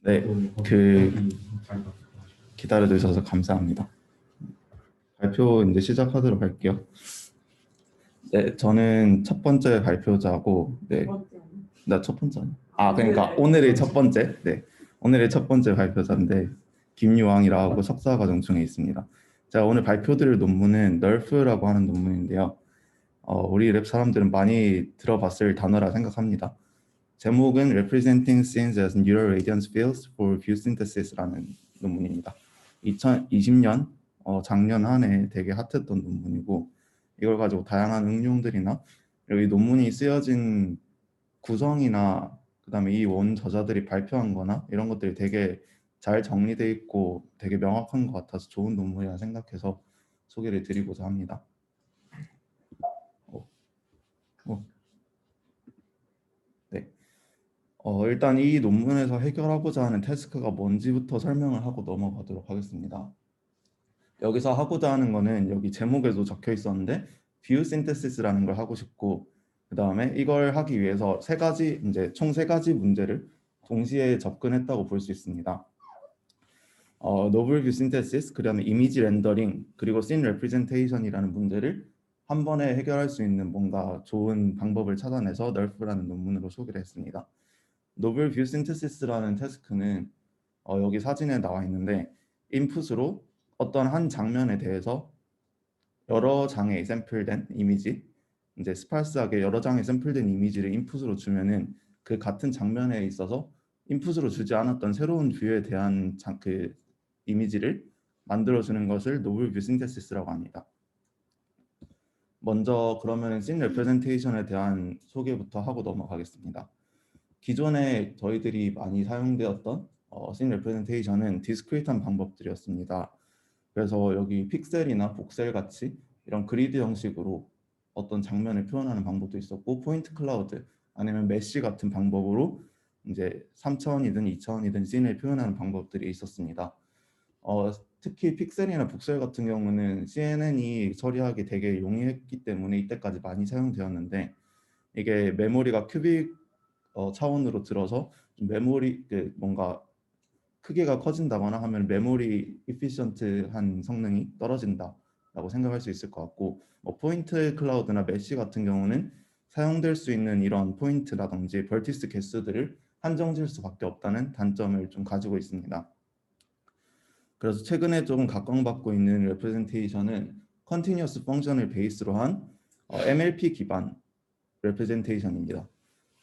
네, 그 기다려주셔서 감사합니다. 발표 이제 시작하도록 할게요. 네, 저는 첫 번째 발표자고, 네, 나 첫 번째. 그러니까 오늘의 첫 번째, 네, 오늘의 첫 번째 발표자인데 김유왕이라고 석사과정 중에 있습니다. 제가 오늘 발표드릴 논문은 NERF라고 하는 논문인데요. 우리 랩 사람들은 많이 들어봤을 단어라 생각합니다. 제목은 Representing Scenes as Neural Radiance Fields for View Synthesis라는 논문입니다. 2020년 작년 한 해 되게 핫했던 논문이고 이걸 가지고 다양한 응용들이나 이 논문이 쓰여진 구성이나 그다음에 이 원 저자들이 발표한 거나 이런 것들이 되게 잘 정리되어 있고 되게 명확한 것 같아서 좋은 논문이라 생각해서 소개를 드리고자 합니다. 네. 일단 이 논문에서 해결하고자 하는 태스크가 뭔지부터 설명을 하고 넘어가도록 하겠습니다. 여기서 하고자 하는 거는 여기 제목에도 적혀 있었는데 뷰 신테시스라는 걸 하고 싶고 그 다음에 이걸 하기 위해서 총 세 가지 문제를 동시에 접근했다고 볼 수 있습니다. 노블 뷰 신테시스, 그다음에 이미지 렌더링, 그리고 씬 레프레젠테이션이라는 문제를 한 번에 해결할 수 있는 뭔가 좋은 방법을 찾아내서 NERF라는 논문으로 소개를 했습니다. 노블 뷰 신테시스라는 태스크는 여기 사진에 나와 있는데 인풋으로 어떤 한 장면에 대해서 여러 장의 샘플된 이미지, 이제 스파스하게 여러 장의 샘플된 이미지를 인풋으로 주면은 그 같은 장면에 있어서 인풋으로 주지 않았던 새로운 뷰에 대한 그 이미지를 만들어주는 것을 노블 뷰 신테시스라고 합니다. 먼저 그러면 씬 레프레젠테이션에 대한 소개부터 하고 넘어가겠습니다. 기존에 저희들이 많이 사용되었던 씬 레프레젠테이션은 디스크리트한 방법들이었습니다. 그래서 여기 픽셀이나 복셀 같이 이런 그리드 형식으로 어떤 장면을 표현하는 방법도 있었고 포인트 클라우드 아니면 메쉬 같은 방법으로 이제 3차원이든 2차원이든 씬을 표현하는 방법들이 있었습니다. 특히 픽셀이나 복셀 같은 경우는 CNN이 처리하기 되게 용이했기 때문에 이때까지 많이 사용되었는데 이게 메모리가 큐빅 차원으로 들어서 좀 메모리 뭔가 크기가 커진다거나 하면 메모리 이피션트한 성능이 떨어진다라고 생각할 수 있을 것 같고 포인트 클라우드나 메쉬 같은 경우는 사용될 수 있는 이런 포인트라든지 벌티스 개수들을 한정질 수밖에 없다는 단점을 좀 가지고 있습니다. 그래서 최근에 조금 각광받고 있는 레프레젠테이션은 컨티뉴어스 펑션을 베이스로 한 MLP 기반 레프레젠테이션입니다.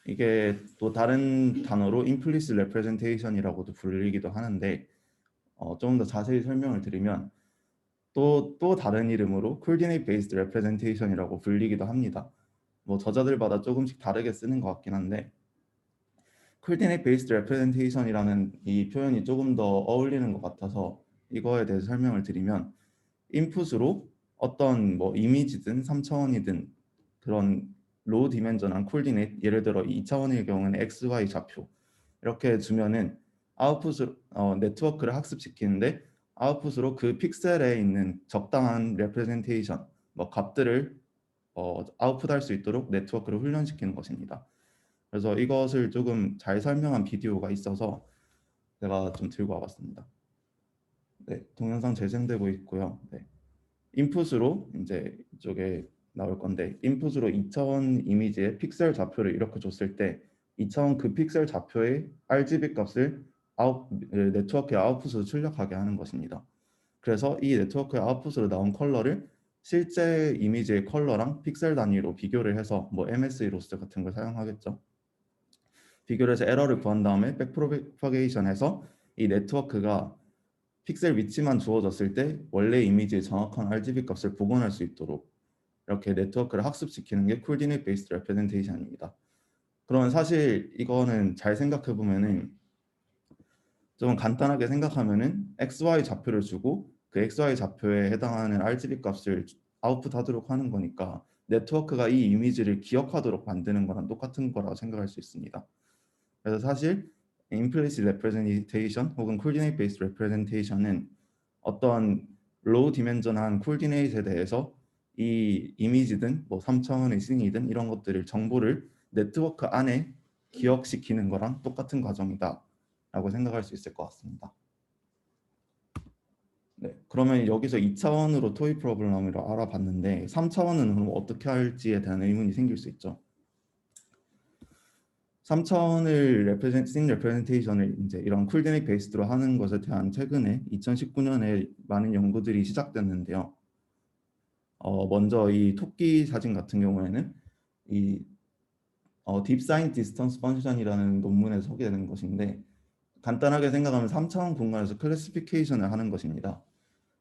이게 또 다른 단어로 implicit representation이라고도 불리기도 하는데 좀 더 자세히 설명을 드리면 또 다른 이름으로 coordinate based representation이라고 불리기도 합니다. 뭐 저자들마다 조금씩 다르게 쓰는 것 같긴 한데 coordinate based representation이라는 이 표현이 조금 더 어울리는 것 같아서 이거에 대해서 설명을 드리면 인풋으로 어떤 뭐 이미지든 3차원이든 그런 로우 디멘전한 콜디네이트, 예를 들어 2차원의 경우는 XY 좌표 이렇게 주면은 아웃풋으로 네트워크를 학습시키는데 아웃풋으로 그 픽셀에 있는 적당한 레프레젠테이션 뭐 값들을 아웃풋할 수 있도록 네트워크를 훈련시키는 것입니다. 그래서 이것을 조금 잘 설명한 비디오가 있어서 제가 좀 들고 와봤습니다. 네, 동영상 재생되고 있고요. 네. 인풋으로 이제 이쪽에 나올 건데 인풋으로 2차원 이미지의 픽셀 좌표를 이렇게 줬을 때 2차원 그 픽셀 좌표의 RGB 값을 네트워크의 아웃풋으로 출력하게 하는 것입니다. 그래서 이 네트워크의 아웃풋으로 나온 컬러를 실제 이미지의 컬러랑 픽셀 단위로 비교를 해서 뭐 MSE 로스 같은 걸 사용하겠죠. 비교를 해서 에러를 구한 다음에 백프로파게이션해서 이 네트워크가 픽셀 위치만 주어졌을 때 원래 이미지의 정확한 RGB 값을 복원할 수 있도록 이렇게 네트워크를 학습시키는 게 Coordinate Based Representation입니다. 그러면 사실 이거는 잘 생각해 보면은 좀 간단하게 생각하면은 XY 좌표를 주고 그 XY 좌표에 해당하는 RGB 값을 아웃풋하도록 하는 거니까 네트워크가 이 이미지를 기억하도록 만드는 거랑 똑같은 거라고 생각할 수 있습니다. 그래서 사실 Implicit Representation 혹은 Coordinate Based Representation은 어떤 로우 디멘전한 코디네이트에 대해서 이 이미지든 뭐 3차원의 씬이든 이런 것들을 정보를 네트워크 안에 기억시키는 거랑 똑같은 과정이다 라고 생각할 수 있을 것 같습니다. 네, 그러면 여기서 2차원으로 토이 프로블럼을 알아봤는데 3차원은 그럼 어떻게 할지에 대한 의문이 생길 수 있죠. 3차원을 씬 레프레젠테이션을 이제 이런 쿨디넥 베이스로 하는 것에 대한 최근에 2019년에 많은 연구들이 시작됐는데요. 먼저 이 토끼 사진 같은 경우에는 이 딥사인 디스턴스 펑션이라는 논문에 소개되는 것인데 간단하게 생각하면 3차원 공간에서 클래시피케이션을 하는 것입니다.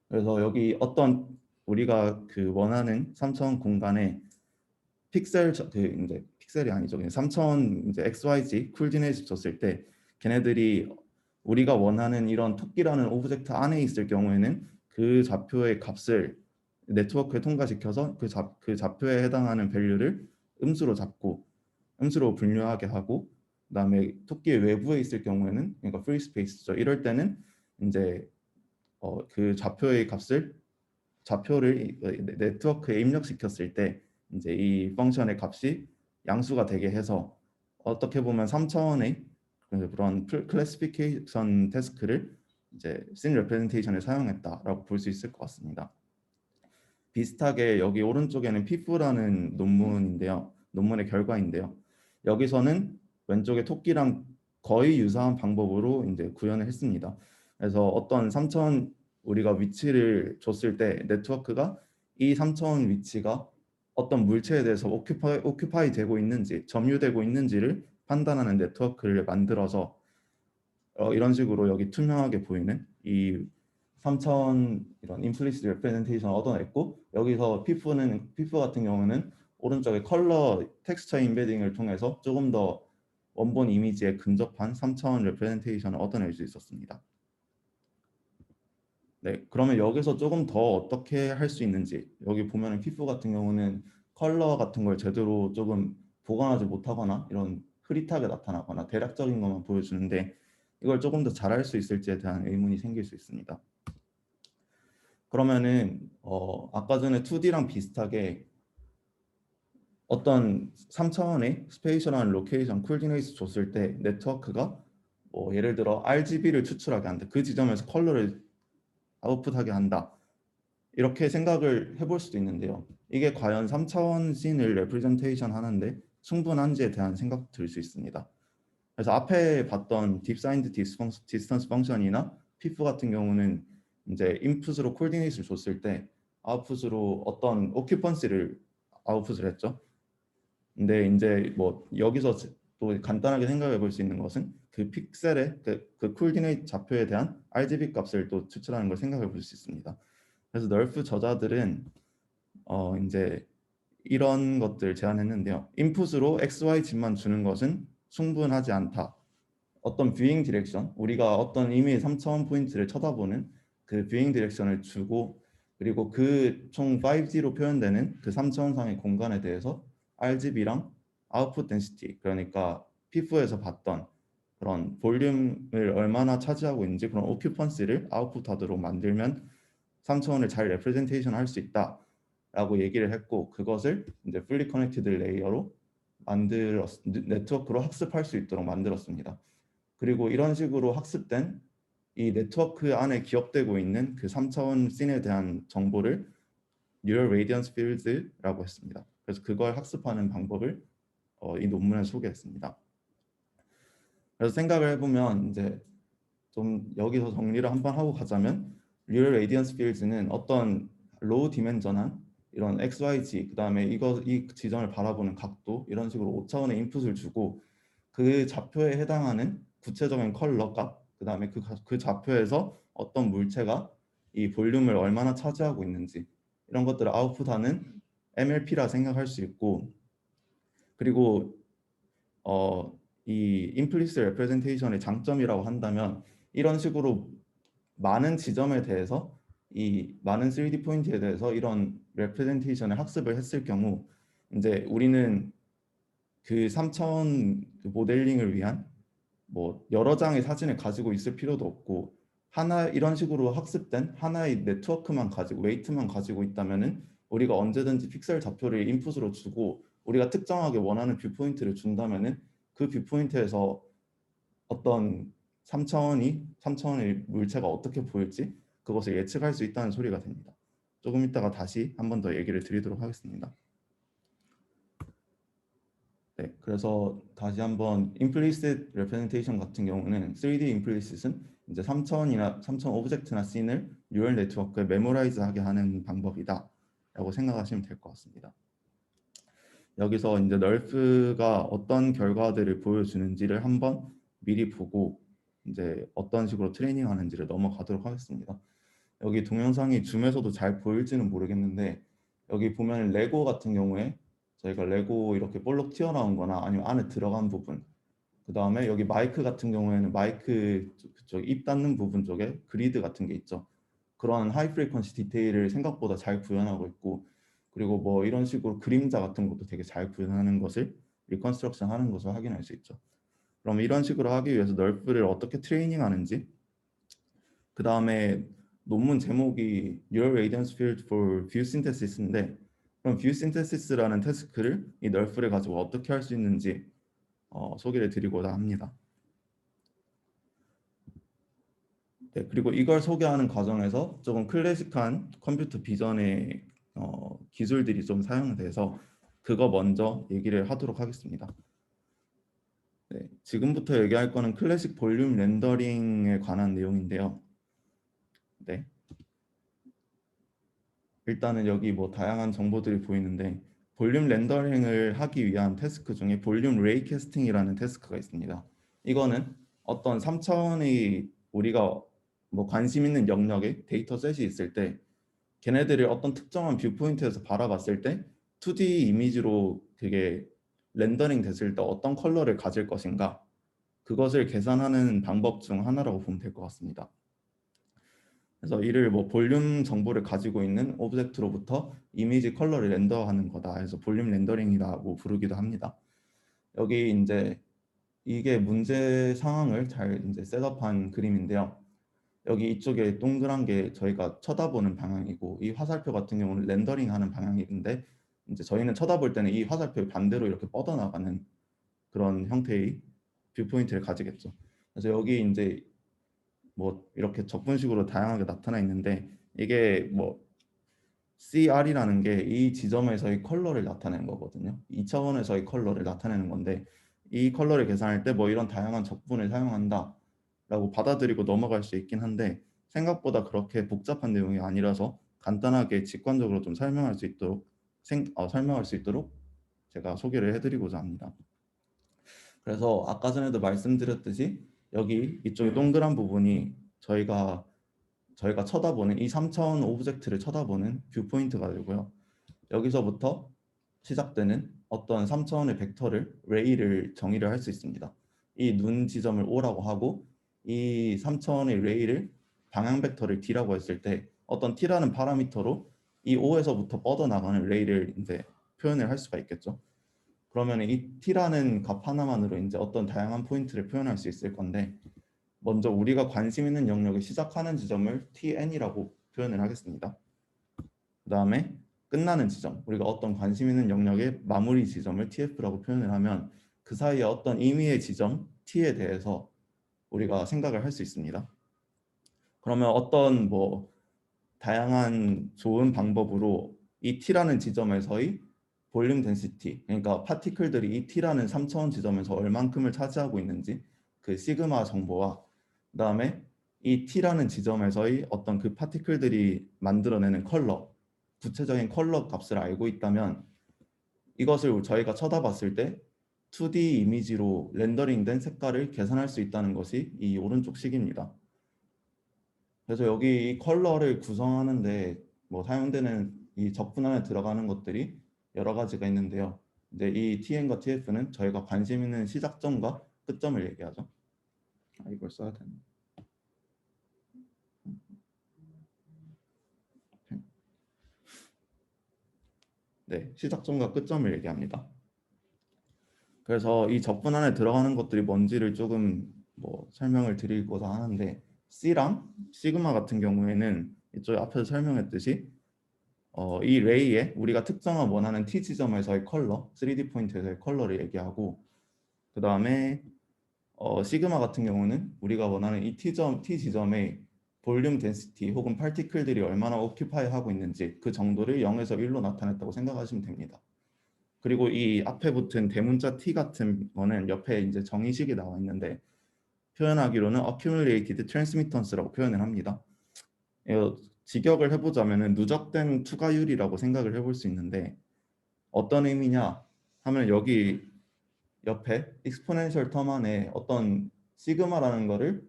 그래서 여기 어떤 우리가 그 원하는 3차원 공간에 픽셀 이제 픽셀이 아니죠. 그냥 3차원 이제 XYZ 쿨디네이트 줬을 때 걔네들이 우리가 원하는 이런 토끼라는 오브젝트 안에 있을 경우에는 그 좌표의 값을 네트워크에 통과시켜서 그 좌표에 해당하는 밸류를 음수로 잡고 음수로 분류하게 하고 그다음에 토끼의 외부에 있을 경우에는 그러니까 프리 스페이스죠. 이럴 때는 이제 그 좌표를 네트워크에 입력시켰을 때 이제 이 펑션의 값이 양수가 되게 해서 어떻게 보면 3차원의 그런 클래시피케이션 태스크를 이제 씬 레프레젠테이션에 사용했다라고 볼 수 있을 것 같습니다. 비슷하게 여기 오른쪽에는 피프라는 논문인데요. 논문의 결과인데요. 여기서는 왼쪽에 토끼랑 거의 유사한 방법으로 이제 구현을 했습니다. 그래서 어떤 3차원 우리가 위치를 줬을 때 네트워크가 이 3차원 위치가 어떤 물체에 대해서 오큐파이 되고 있는지 점유되고 있는지를 판단하는 네트워크를 만들어서 이런 식으로 여기 투명하게 보이는 이 3차원 이런 임플리시트 레프레젠테이션을 얻어냈고 여기서 피프 같은 경우는 오른쪽에 컬러 텍스처 인베딩을 통해서 조금 더 원본 이미지에 근접한 3차원 레프레젠테이션을 얻어낼 수 있었습니다. 네, 그러면 여기서 조금 더 어떻게 할 수 있는지 여기 보면은 피프 같은 경우는 컬러 같은 걸 제대로 조금 보관하지 못하거나 이런 흐릿하게 나타나거나 대략적인 것만 보여주는데 이걸 조금 더 잘할 수 있을지에 대한 의문이 생길 수 있습니다. 그러면은 아까 전에 2D랑 비슷하게 어떤 3차원의 스페이셜한 로케이션 콜디네이트 줬을 때 네트워크가 예를 들어 RGB를 추출하게 한다. 그 지점에서 컬러를 아웃풋하게 한다. 이렇게 생각을 해볼 수도 있는데요. 이게 과연 3차원 씬을 레프레젠테이션 하는데 충분한지에 대한 생각도 들 수 있습니다. 그래서 앞에 봤던 딥사인드 디스턴스 펑션이나 피프 같은 경우는 이제 인풋으로 콜디네이트를 줬을 때 아웃풋으로 어떤 오큐펀시를 아웃풋을 했죠. 근데 이제 여기서 또 간단하게 생각해 볼 수 있는 것은 그 픽셀의 그 콜디네이트 좌표에 대한 RGB 값을 또 추출하는 걸 생각해 볼 수 있습니다. 그래서 널프 저자들은 이제 이런 것들 제안했는데요. 인풋으로 XY 집만 주는 것은 충분하지 않다. 어떤 뷰잉 디렉션, 우리가 어떤 이미의 3차원 포인트를 쳐다보는 그 뷰잉 디렉션을 주고 그리고 그 총 5D로 표현되는 그 3차원상의 공간에 대해서 RGB랑 아웃풋 덴시티, 그러니까 피부에서 봤던 그런 볼륨을 얼마나 차지하고 있는지 그런 오큐펀시를 아웃풋하도록 만들면 3차원을 잘 레프레젠테이션 할 수 있다 라고 얘기를 했고 그것을 이제 풀리 커넥티드 레이어로 네트워크로 학습할 수 있도록 만들었습니다. 그리고 이런 식으로 학습된 이 네트워크 안에 기억되고 있는 그 3차원 씬에 대한 정보를 Neural Radiance Fields라고 했습니다. 그래서 그걸 학습하는 방법을 이 논문에 소개했습니다. 그래서 생각을 해보면 이제 좀 여기서 정리를 한번 하고 가자면 Neural Radiance Fields는 어떤 로우 디멘전한 이런 XYZ 그다음에 이 지점을 바라보는 각도 이런 식으로 5차원의 인풋을 주고 그 좌표에 해당하는 구체적인 컬러 값 그다음에 그 좌표에서 어떤 물체가 이 볼륨을 얼마나 차지하고 있는지 이런 것들을 아웃풋하는 MLP라 생각할 수 있고 그리고 이 임플리시트 레프레젠테이션의 장점이라고 한다면 이런 식으로 많은 지점에 대해서 이 많은 3D 포인트에 대해서 이런 레프레젠테이션을 학습을 했을 경우 이제 우리는 그 3차원 그 모델링을 위한 여러 장의 사진을 가지고 있을 필요도 없고 이런 식으로 학습된 하나의 네트워크만 가지고 웨이트만 가지고 있다면은 우리가 언제든지 픽셀 좌표를 인풋으로 주고 우리가 특정하게 원하는 뷰 포인트를 준다면은 그 뷰포인트에서 어떤 3차원의 물체가 어떻게 보일지 그것을 예측할 수 있다는 소리가 됩니다. 조금 이따가 다시 한 번 더 얘기를 드리도록 하겠습니다. 네, 그래서 다시 한번 implicit representation 같은 경우는 3D implicit은 이제 3차원이나 3차원 오브젝트나 씬을 뉴럴 네트워크에 메모라이즈하게 하는 방법이다라고 생각하시면 될 것 같습니다. 여기서 이제 널프가 어떤 결과들을 보여주는지를 한번 미리 보고 이제 어떤 식으로 트레이닝하는지를 넘어가도록 하겠습니다. 여기 동영상이 줌에서도 잘 보일지는 모르겠는데 여기 보면 레고 같은 경우에 저희가 레고 이렇게 볼록 튀어나온 거나 아니면 안에 들어간 부분, 그 다음에 여기 마이크 같은 경우에는 마이크 그쪽 입 닫는 부분 쪽에 그리드 같은 게 있죠. 그런 하이 프리퀀시 디테일을 생각보다 잘 구현하고 있고, 그리고 뭐 이런 식으로 그림자 같은 것도 되게 잘 구현하는 것을 리컨스트럭션 하는 것을 확인할 수 있죠. 그럼 이런 식으로 하기 위해서 널프를 어떻게 트레이닝 하는지, 그 다음에 논문 제목이 Neural Radiance Field for View Synthesis인데, 그럼 View Synthesis라는 태스크를 이 널프를 가지고 어떻게 할 수 있는지 소개를 드리고자 합니다. 네, 그리고 이걸 소개하는 과정에서 조금 클래식한 컴퓨터 비전의 기술들이 좀 사용돼서 그거 먼저 얘기를 하도록 하겠습니다. 네, 지금부터 얘기할 거는 클래식 볼륨 렌더링에 관한 내용인데요. 네, 일단은 여기 뭐 다양한 정보들이 보이는데 볼륨 렌더링을 하기 위한 태스크 중에 볼륨 레이캐스팅이라는 태스크가 있습니다. 이거는 어떤 3차원의 우리가 뭐 관심 있는 영역에 데이터셋이 있을 때 걔네들을 어떤 특정한 뷰포인트에서 바라봤을 때 2D 이미지로 그게 렌더링 됐을 때 어떤 컬러를 가질 것인가, 그것을 계산하는 방법 중 하나라고 보면 될 것 같습니다. 그래서 이를 뭐 볼륨 정보를 가지고 있는 오브젝트로부터 이미지 컬러를 렌더하는 거다 해서 볼륨 렌더링이라고 부르기도 합니다. 여기 이제 이게 문제 상황을 잘 이제 셋업한 그림인데요. 여기 이쪽에 동그란 게 저희가 쳐다보는 방향이고, 이 화살표 같은 경우는 렌더링하는 방향인데, 이제 저희는 쳐다볼 때는 이 화살표 반대로 이렇게 뻗어나가는 그런 형태의 뷰포인트를 가지겠죠. 그래서 여기 이제 뭐 이렇게 적분식으로 다양하게 나타나 있는데, 이게 뭐 CR이라는 게 이 지점에서의 컬러를 나타내는 거거든요. 2차원에서의 컬러를 나타내는 건데, 이 컬러를 계산할 때 뭐 이런 다양한 적분을 사용한다 라고 받아들이고 넘어갈 수 있긴 한데, 생각보다 그렇게 복잡한 내용이 아니라서 간단하게 직관적으로 좀 설명할 수 있도록 제가 소개를 해드리고자 합니다. 그래서 아까 전에도 말씀드렸듯이 여기 이쪽에 동그란 부분이 저희가 쳐다보는 이 3차원 오브젝트를 쳐다보는 뷰포인트가 되고요. 여기서부터 시작되는 어떤 3차원의 벡터를 레이를 정의를 할 수 있습니다. 이 눈 지점을 O라고 하고 이 3차원의 레이를 방향 벡터를 D라고 했을 때 어떤 T라는 파라미터로 이 O에서부터 뻗어나가는 레이를 이제 표현을 할 수가 있겠죠. 그러면 이 T라는 값 하나만으로 이제 어떤 다양한 포인트를 표현할 수 있을 건데, 먼저 우리가 관심 있는 영역을 시작하는 지점을 TN이라고 표현을 하겠습니다. 그 다음에 끝나는 지점, 우리가 어떤 관심 있는 영역의 마무리 지점을 TF라고 표현을 하면 그 사이에 어떤 임의의 지점 T에 대해서 우리가 생각을 할 수 있습니다. 그러면 어떤 뭐 다양한 좋은 방법으로 이 T라는 지점에서의 볼륨 덴시티, 그러니까 파티클들이 이 T라는 3차원 지점에서 얼만큼을 차지하고 있는지 그 시그마 정보와, 그 다음에 이 T라는 지점에서의 어떤 그 파티클들이 만들어내는 컬러, 구체적인 컬러 값을 알고 있다면 이것을 저희가 쳐다봤을 때 2D 이미지로 렌더링된 색깔을 계산할 수 있다는 것이 이 오른쪽 식입니다. 그래서 여기 이 컬러를 구성하는데 뭐 사용되는 이 적분 안에 들어가는 것들이 여러 가지가 있는데요. 이제 이 TN과 TF는 저희가 관심 있는 시작점과 끝점을 얘기하죠. 이걸 써야 되네. 네, 시작점과 끝점을 얘기합니다. 그래서 이 적분 안에 들어가는 것들이 뭔지를 조금 뭐 설명을 드리고자 하는데, C랑 시그마 같은 경우에는 이쪽 앞에서 설명했듯이 이 레이에 우리가 특정한 원하는 T 지점에서의 컬러, 3D 포인트에서의 컬러를 얘기하고, 그 다음에 시그마 같은 경우는 우리가 원하는 이 T 지점의 볼륨 덴시티 혹은 파티클들이 얼마나 오큐파이 하고 있는지 그 정도를 0에서 1로 나타냈다고 생각하시면 됩니다. 그리고 이 앞에 붙은 대문자 T 같은 거는 옆에 이제 정의식이 나와 있는데 표현하기로는 accumulated transmittance라고 표현을 합니다. 직역을 해보자면은 누적된 투과율이라고 생각을 해볼 수 있는데 어떤 의미냐 하면 여기 옆에 exponential term 안에 어떤 시그마라는 거를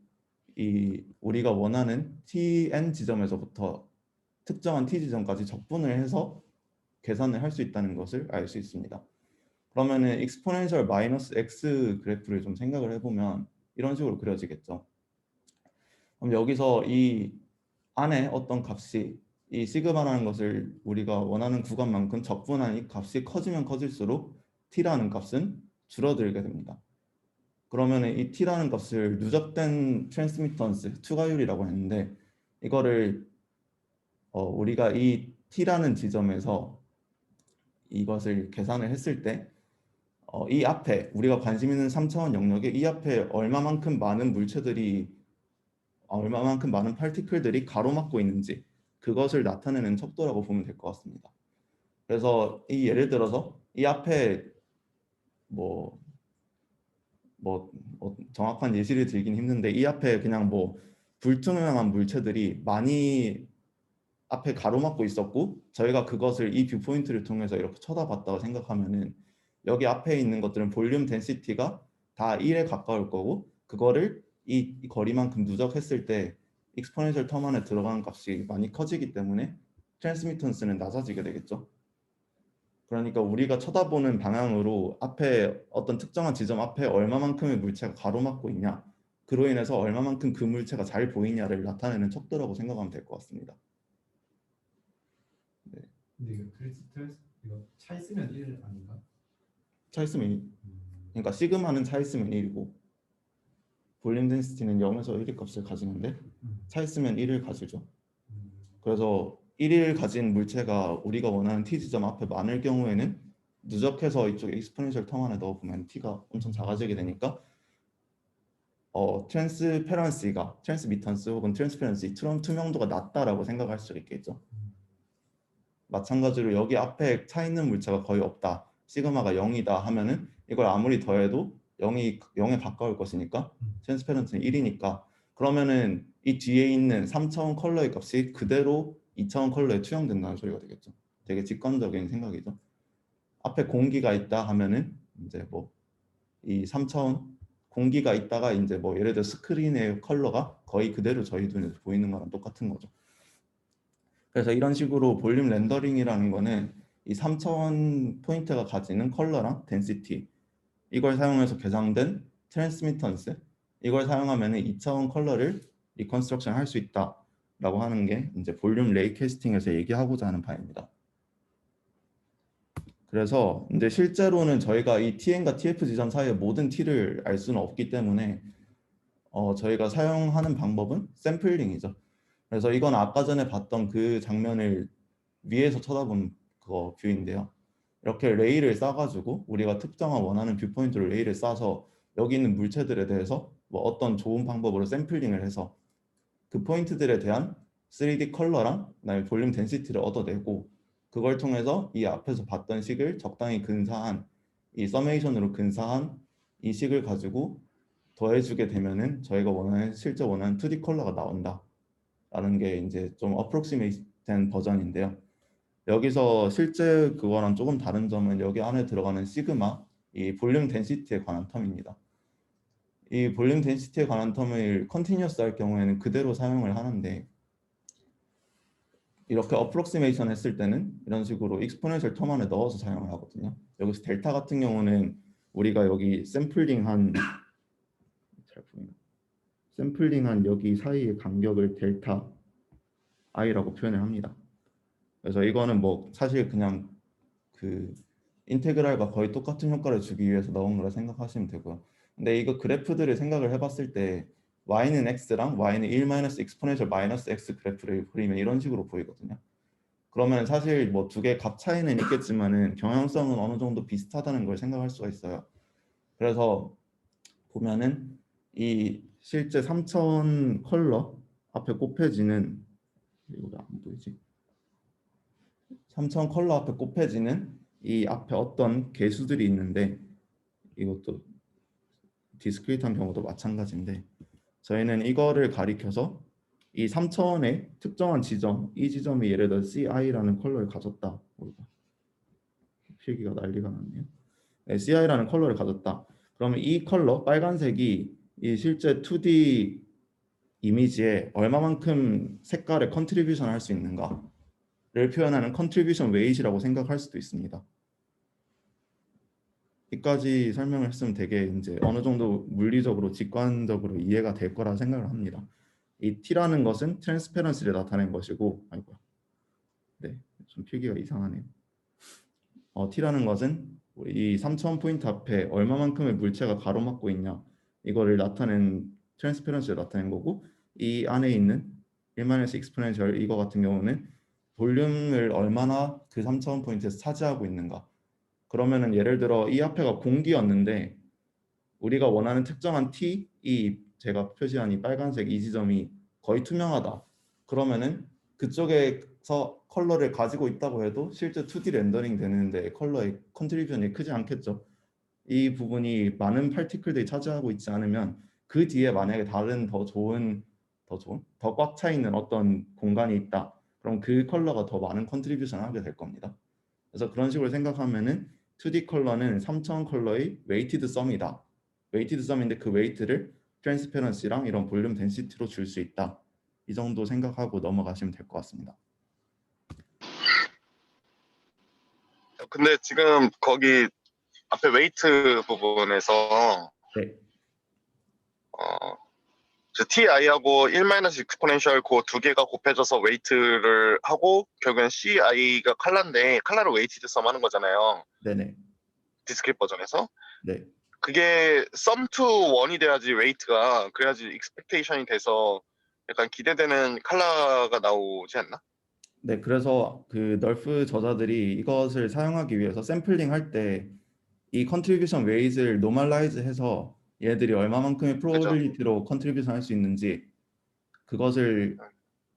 이 우리가 원하는 tn 지점에서부터 특정한 t 지점까지 적분을 해서 계산을 할 수 있다는 것을 알 수 있습니다. 그러면은 exponential 마이너스 x 그래프를 좀 생각을 해보면 이런 식으로 그려지겠죠. 그럼 여기서 이 안에 어떤 값이 이 시그마라는 것을 우리가 원하는 구간만큼 적분한 이 값이 커지면 커질수록 t라는 값은 줄어들게 됩니다. 그러면 이 t라는 값을 누적된 트랜스미턴스 투과율이라고 했는데 이거를 우리가 이 t라는 지점에서 이것을 계산을 했을 때 이 앞에 우리가 관심 있는 3차원 영역에 이 앞에 얼마만큼 많은 물체들이 얼마만큼 많은 파티클들이 가로막고 있는지 그것을 나타내는 척도라고 보면 될 것 같습니다. 그래서 이 예를 들어서 이 앞에 뭐 정확한 예시를 들긴 힘든데 이 앞에 그냥 뭐 불투명한 물체들이 많이 앞에 가로막고 있었고 저희가 그것을 이 뷰포인트를 통해서 이렇게 쳐다봤다고 생각하면은 여기 앞에 있는 것들은 볼륨 덴시티가 다 1에 가까울 거고 그거를 이 거리만큼 누적했을 때 익스포넨셜 텀 안에 들어가는 값이 많이 커지기 때문에 트랜스미턴스는 낮아지게 되겠죠. 그러니까 우리가 쳐다보는 방향으로 앞에 어떤 특정한 지점 앞에 얼마만큼의 물체가 가로막고 있냐 그로 인해서 얼마만큼 그 물체가 잘 보이냐를 나타내는 척도라고 생각하면 될 것 같습니다. 네. 근데 이거 이거 차 있으면 1 아닌가? 차 있으면 1. 그러니까 시그마는 차 있으면 1이고 볼륨 덴시티는 0에서 1의 값을 가지는데 차 있으면 1을 가지죠. 그래서 1을 가진 물체가 우리가 원하는 t 지점 앞에 많을 경우에는 누적해서 이쪽에 익스포넨셜 텀 안에 넣어보면 t가 엄청 작아지게 되니까 트랜스미턴스 혹은 트랜스페런시 투명도가 낮다라고 생각할 수 있겠죠. 마찬가지로 여기 앞에 차 있는 물체가 거의 없다. 시그마가 0이다 하면은 이걸 아무리 더해도 0에 가까울 것이니까 트랜스페런트는 1이니까 그러면은 이 뒤에 있는 3차원 컬러의 값이 그대로 2차원 컬러에 투영된다는 소리가 되겠죠. 되게 직관적인 생각이죠. 앞에 공기가 있다 하면은 이제 뭐 이 3차원 공기가 있다가 이제 뭐 예를 들어 스크린의 컬러가 거의 그대로 저희 눈에 보이는 거랑 똑같은 거죠. 그래서 이런 식으로 볼륨 렌더링이라는 거는 이 3차원 포인트가 가지는 컬러랑 덴시티 이걸 사용해서 계산된 트랜스미턴스 이걸 사용하면 2차원 컬러를 리컨스트럭션 할 수 있다 라고 하는 게 이제 볼륨 레이캐스팅에서 얘기하고자 하는 바입니다. 그래서 이제 실제로는 저희가 이 TN과 TF 지점 사이의 모든 T를 알 수는 없기 때문에 저희가 사용하는 방법은 샘플링이죠. 그래서 이건 아까 전에 봤던 그 장면을 위에서 쳐다본 그 뷰인데요. 이렇게 레이를 싸가지고 우리가 특정한 원하는 뷰포인트로 레이를 싸서 여기 있는 물체들에 대해서 뭐 어떤 좋은 방법으로 샘플링을 해서 그 포인트들에 대한 3D 컬러랑 그다음에 볼륨 덴시티를 얻어내고 그걸 통해서 이 앞에서 봤던 식을 적당히 근사한 이 서메이션으로 근사한 이 식을 가지고 더해주게 되면은 저희가 실제 원하는 2D 컬러가 나온다 라는 게 이제 좀 어프록시메이트 된 버전인데요. 여기서 실제 그거랑 조금 다른 점은 여기 안에 들어가는 시그마 이 볼륨 덴시티에 관한 텀입니다. 이 볼륨 덴시티에 관한 텀을 컨티뉴어스 할 경우에는 그대로 사용을 하는데 이렇게 어프록시메이션 했을 때는 이런 식으로 익스포넨셜 텀 안에 넣어서 사용을 하거든요. 여기서 델타 같은 경우는 우리가 여기 샘플링한 잘 보이나? 샘플링한 여기 사이의 간격을 델타 i라고 표현을 합니다. 그래서 이거는 뭐 사실 그냥 그 인테그랄과 거의 똑같은 효과를 주기 위해서 넣은 거라 생각하시면 되고요. 근데 이거 그래프들을 생각을 해봤을 때 y는 x랑 y는 1 마이너스 익스포넨셜 마이너스 x 그래프를 그리면 이런 식으로 보이거든요. 그러면 사실 뭐 두 개 값 차이는 있겠지만은 경향성은 어느 정도 비슷하다는 걸 생각할 수가 있어요. 그래서 보면은 이 실제 3000 컬러 앞에 곱해지는, 이거 왜 안 보이지? 3000 컬러 앞에 곱해지는 이 앞에 어떤 개수들이 있는데, 이것도 디스크리트한 경우도 마찬가지인데, 저희는 이거를 가리켜서 이 3000의 특정한 지점, 이 지점이 예를 들어 CI라는 컬러를 가졌다. 필기가 난리가 났네요. 네, CI라는 컬러를 가졌다. 그러면 이 컬러, 빨간색이 이 실제 2D 이미지에 얼마만큼 색깔에 컨트리뷰션 할 수 있는가를 표현하는 컨트리뷰션 웨이트라고 생각할 수도 있습니다. 여기까지 설명을 했으면 되게 이제 어느 정도 물리적으로 직관적으로 이해가 될 거라 생각을 합니다. 이 T라는 것은 트랜스페런시를 나타낸 것이고, 아이고, 네, 좀 필기가 이상하네요. T라는 것은 이 3000 포인트 앞에 얼마만큼의 물체가 가로막고 있냐, 이거를 나타낸 트랜스페런시를 나타낸 거고, 이 안에 있는 1-X 익스포넨셜 이거 같은 경우는 볼륨을 얼마나 그 3000 포인트에서 차지하고 있는가. 그러면은 예를 들어 이 앞에가 공기였는데 우리가 원하는 특정한 T, 이 제가 표시한 이 빨간색 이 지점이 거의 투명하다. 그러면은 그쪽에서 컬러를 가지고 있다고 해도 실제 2D 렌더링 되는데 컬러의 컨트리뷰션이 크지 않겠죠. 이 부분이 많은 파티클들이 차지하고 있지 않으면 그 뒤에 만약에 다른 더 꽉 차 있는 어떤 공간이 있다. 그럼 그 컬러가 더 많은 컨트리뷰션을 하게 될 겁니다. 그래서 그런 식으로 생각하면은 2D 컬러는 3000 컬러의 웨이티드 썸이다. 웨이티드 썸인데 그 웨이트를 트랜스페런시랑 이런 볼륨 덴시티로 줄 수 있다. 이 정도 생각하고 넘어가시면 될 것 같습니다. 근데 지금 거기 앞에 웨이트 부분에서 네, 저 TI하고 1- 익스포넨셜 그 두 개가 곱해져서 웨이트를 하고 결국엔 CI가 칼라인데 칼라를 웨이티드 썸 하는 거잖아요. 네네, 디스크릿 버전에서. 네, 그게 썸 투 원이 돼야지 웨이트가 그래야지 익스펙테이션이 돼서 약간 기대되는 칼라가 나오지 않나? 네. 그래서 그 널프 저자들이 이것을 사용하기 위해서 샘플링 할 때 이 컨트리뷰션 웨이트를 노멀라이즈해서 얘들이 얼마만큼의 그죠? 프로버빌리티로 컨트리뷰션 할 수 있는지 그것을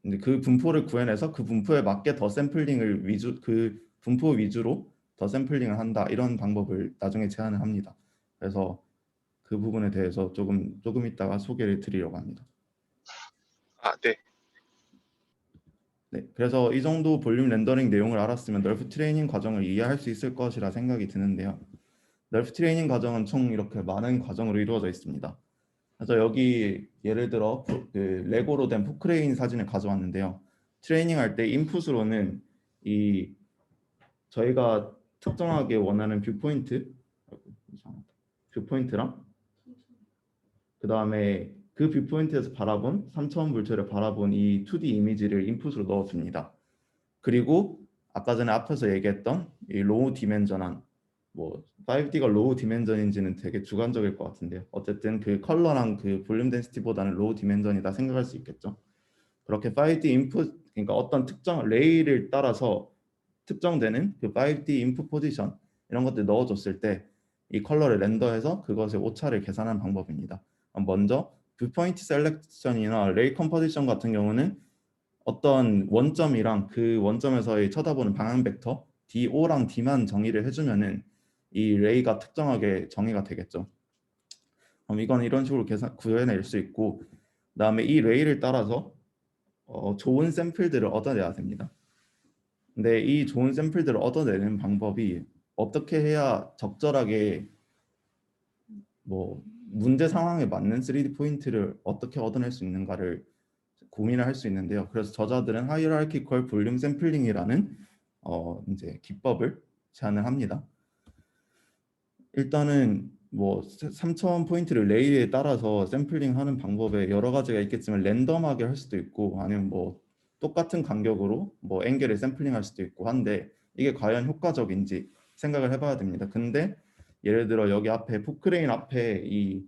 이제 그 분포를 구해내서 그 분포에 맞게 더 샘플링을 그 분포 위주로 더 샘플링을 한다, 이런 방법을 나중에 제안을 합니다. 그래서 그 부분에 대해서 조금 이따가 소개를 드리려고 합니다. 아, 네. 네, 그래서 이 정도 볼륨 렌더링 내용을 알았으면 널프 트레이닝 과정을 이해할 수 있을 것이라 생각이 드는데요. 널프 트레이닝 과정은 총 이렇게 많은 과정으로 이루어져 있습니다. 그래서 여기 예를 들어 그 레고로 된 포크레인 사진을 가져왔는데요. 트레이닝 할 때 인풋으로는 이 저희가 특정하게 원하는 뷰포인트랑 그 다음에 그 뷰포인트에서 바라본 3차원 물체를 바라본 이 2D 이미지를 인풋으로 넣어줍니다. 그리고 아까 전에 앞에서 얘기했던 이 로우 디멘전한, 뭐 5D가 로우 디멘전인지는 되게 주관적일 것 같은데요. 어쨌든 그 컬러랑 그 볼륨 덴시티보다는 로우 디멘전이다 생각할 수 있겠죠. 그렇게 5D 인풋, 그러니까 어떤 특정 레이를 따라서 특정되는 그 5D 인풋 포지션 이런 것들 넣어줬을 때 이 컬러를 렌더해서 그것의 오차를 계산하는 방법입니다. 먼저 뷰포인트 셀렉션이나 레이 컴포지션 같은 경우는 어떤 원점이랑 그 원점에서의 쳐다보는 방향 벡터 DO랑 D만 정의를 해주면은 이 레이가 특정하게 정의가 되겠죠. 그럼 이건 이런 식으로 구현해낼 수 있고, 그다음에 이 레이를 따라서 좋은 샘플들을 얻어내야 됩니다. 근데 이 좋은 샘플들을 얻어내는 방법이 어떻게 해야 적절하게 뭐 문제 상황에 맞는 3D 포인트를 어떻게 얻어낼 수 있는가를 고민을 할 수 있는데요. 그래서 저자들은 하이라키컬 볼륨 샘플링이라는 이제 기법을 제안을 합니다. 일단은 뭐 3차원 포인트를 레이에 따라서 샘플링하는 방법에 여러 가지가 있겠지만 랜덤하게 할 수도 있고 아니면 뭐 똑같은 간격으로 뭐 앵글을 샘플링할 수도 있고 한데 이게 과연 효과적인지 생각을 해봐야 됩니다. 근데 예를 들어 여기 앞에 포크레인 앞에 이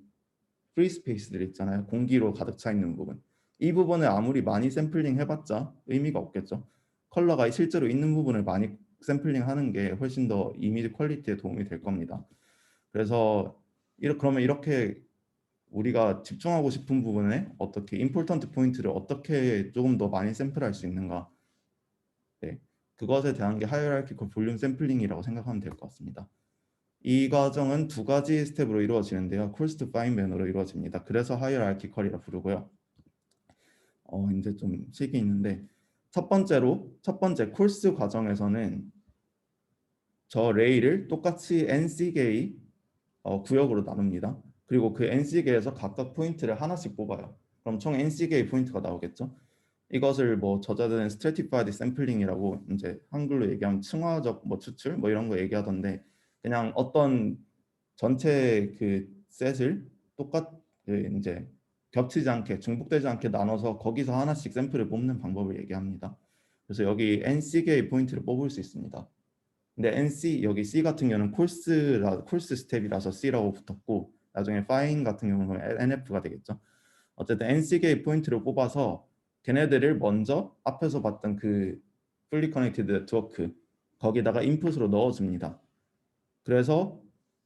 프리 스페이스들 있잖아요. 공기로 가득 차 있는 부분. 이 부분을 아무리 많이 샘플링 해봤자 의미가 없겠죠. 컬러가 실제로 있는 부분을 많이 샘플링 하는 게 훨씬 더 이미지 퀄리티에 도움이 될 겁니다. 그래서 그러면 이렇게 우리가 집중하고 싶은 부분에 어떻게 임포턴트 포인트를 어떻게 조금 더 많이 샘플할 수 있는가, 네, 그것에 대한 게 하이어라키컬 볼륨 샘플링이라고 생각하면 될 것 같습니다. 이 과정은 두 가지 스텝으로 이루어지는데요. 콜스트 파인 맨으로 이루어집니다. 그래서 하이어라키컬이라 부르고요. 이제 좀 식이 있는데 첫 번째 콜스 과정에서는 저 레이를 똑같이 NC개의 구역으로 나눕니다. 그리고 그 NC개에서 각각 포인트를 하나씩 뽑아요. 그럼 총 NC개의 포인트가 나오겠죠. 이것을 뭐 저자들은 스트래티파이드 샘플링이라고 이제 한글로 얘기하면 층화적 뭐 추출 뭐 이런 거 얘기하던데, 그냥 어떤 전체 그 셋을 이제 겹치지 않게 중복되지 않게 나눠서 거기서 하나씩 샘플을 뽑는 방법을 얘기합니다. 그래서 여기 NC개의 포인트를 뽑을 수 있습니다. 근데 NC 여기 C 같은 경우는 콜스 스텝이라서 C라고 붙었고, 나중에 파인 같은 경우는 NF가 되겠죠. 어쨌든 NC개의 포인트를 뽑아서 걔네들을 먼저 앞에서 봤던 그 fully connected 네트워크 거기다가 인풋으로 넣어줍니다. 그래서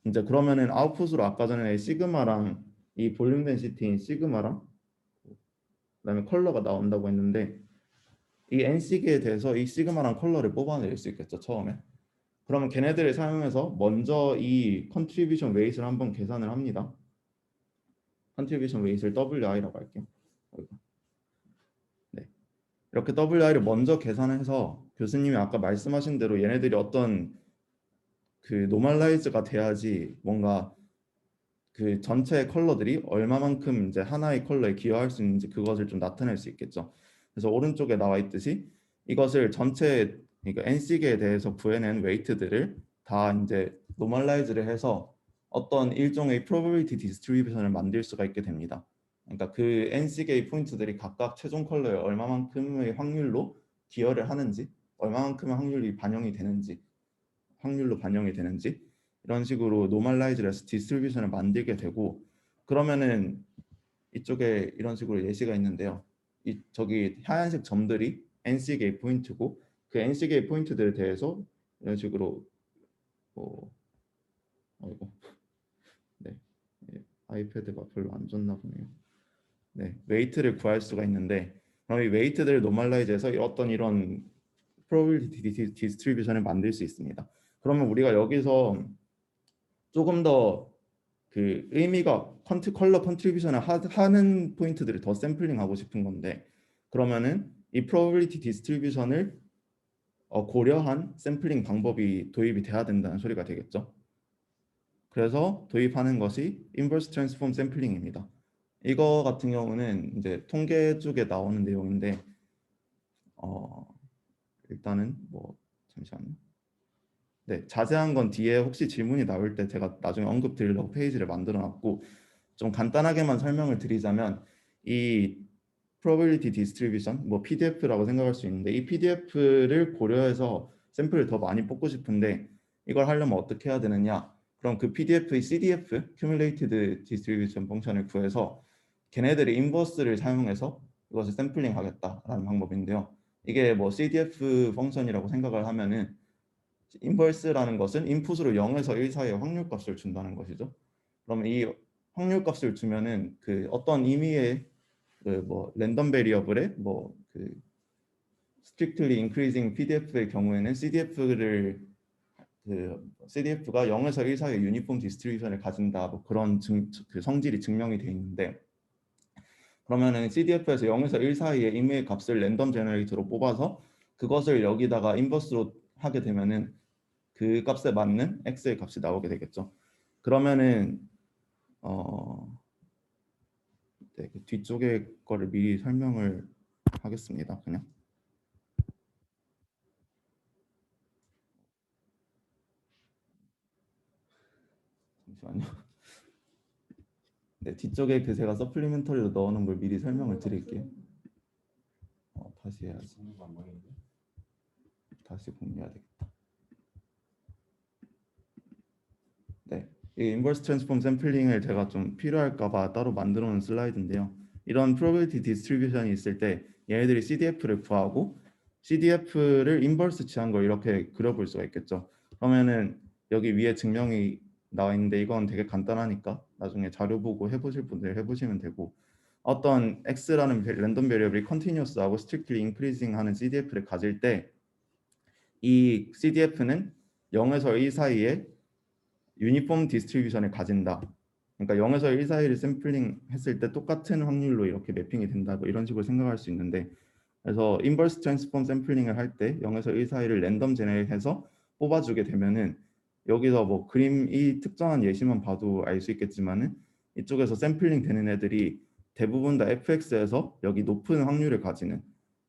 이제 그러면은 아웃풋으로 아까 전에 시그마랑 이 볼륨 덴시티인 시그마랑 그다음에 컬러가 나온다고 했는데, 이 NC개에 대해서 이 시그마랑 컬러를 뽑아낼 수 있겠죠 처음에. 그러면 걔네들을 사용해서 먼저 이 컨트리뷰션 웨이트를 한번 계산을 합니다. 컨트리뷰션 웨이트를 WI라고 할게요. 네. 이렇게 WI를 먼저 계산해서 교수님이 아까 말씀하신 대로 얘네들이 어떤 그 노멀라이즈가 돼야지 뭔가 그 전체 컬러들이 얼마만큼 이제 하나의 컬러에 기여할 수 있는지 그것을 좀 나타낼 수 있겠죠. 그래서 오른쪽에 나와 있듯이 이것을 전체 그러니까 NC개에 대해서 구해낸 웨이트들을 다 이제 노멀라이즈를 해서 어떤 일종의 probability distribution을 만들 수가 있게 됩니다. 그러니까 그 NC개의 포인트들이 각각 최종 컬러에 얼마만큼의 확률로 기여를 하는지, 얼마만큼의 확률로 반영이 되는지 이런 식으로 노멀라이즈를 해서 디스트리뷰션을 만들게 되고, 그러면은 이쪽에 이런 식으로 예시가 있는데요. 저기 하얀색 점들이 NC개의 포인트고, 그 NC개의 포인트들에 대해서 이런 식으로 아이고 네, 아이패드가 별로 안 좋나 보네요. 네, 웨이트를 구할 수가 있는데, 그럼 이 웨이트들을 노멀라이즈해서 어떤 이런 probability 디스트리뷰션을 만들 수 있습니다. 그러면 우리가 여기서 조금 더 그 의미가 컬러 컨트리뷰션을 하는 포인트들을 더 샘플링하고 싶은 건데, 그러면은 이 probability 디스트리뷰션을 고려한 샘플링 방법이 도입이 돼야 된다는 소리가 되겠죠. 그래서 도입하는 것이 인버스 트랜스폼 샘플링입니다. 이거 같은 경우는 이제 통계 쪽에 나오는 내용인데 일단은 뭐 잠시만요. 네, 자세한 건 뒤에 혹시 질문이 나올 때 제가 나중에 언급 드리려고 페이지를 만들어 놨고, 좀 간단하게만 설명을 드리자면 이 probability distribution 뭐 PDF라고 생각할 수 있는데, 이 PDF를 고려해서 샘플을 더 많이 뽑고 싶은데 이걸 하려면 어떻게 해야 되느냐? 그럼 그 PDF의 CDF Cumulated Distribution 펑션을 구해서 걔네들의 인버스를 사용해서 이것을 샘플링 하겠다라는 방법인데요. 이게 뭐 CDF 펑션이라고 생각을 하면은, 인버스라는 것은 인풋으로 0에서 1 사이의 확률값을 준다는 것이죠. 그러면 이 확률값을 주면은 그 어떤 임의의 그 뭐 랜덤 베리어블의 뭐그 strictly increasing PDF의 경우에는 CDF가 0에서 1 사이의 유니폼 디스트리뷰션을 가진다, 뭐 그런 그 성질이 증명이 되어 있는데, 그러면은 CDF에서 0에서 1 사이의 임의의 값을 랜덤 제너레이터로 뽑아서 그것을 여기다가 인버스로 하게 되면은 그 값에 맞는 x의 값이 나오게 되겠죠. 그러면은 네, 그 뒤쪽에 거를 미리 설명을 하겠습니다. 그냥 잠시만요. 네, 뒤쪽에 그 제가 서플리멘터리로 넣어놓은 걸 미리 설명을 드릴게요. 다시 해야지. 다시 공유해야 되겠다. 네, 이 인버스 트랜스폼 샘플링을 제가 좀 필요할까봐 따로 만들어놓은 슬라이드인데요. 이런 probability 디스트리뷰션이 있을 때 얘네들이 CDF를 구하고 CDF를 인버스 취한 걸 이렇게 그려볼 수가 있겠죠. 그러면은 여기 위에 증명이 나와 있는데 이건 되게 간단하니까 나중에 자료 보고 해보실 분들 해보시면 되고, 어떤 x라는 랜덤 베리어블이 컨티뉴어스하고 스트릭트리 인크리징 하는 CDF를 가질 때 이 CDF는 0에서 1 사이에 유니폼 디스트리뷰션을 가진다. 그러니까 0에서 1 사이를 샘플링 했을 때 똑같은 확률로 이렇게 매핑이 된다. 뭐 이런 식으로 생각할 수 있는데, 그래서 인버스 트랜스폼 샘플링을 할 때 0에서 1 사이를 랜덤 제네레이트해서 뽑아주게 되면은 여기서 뭐 그림 이 특정한 예시만 봐도 알 수 있겠지만은 이쪽에서 샘플링 되는 애들이 대부분 다 fx에서 여기 높은 확률을 가지는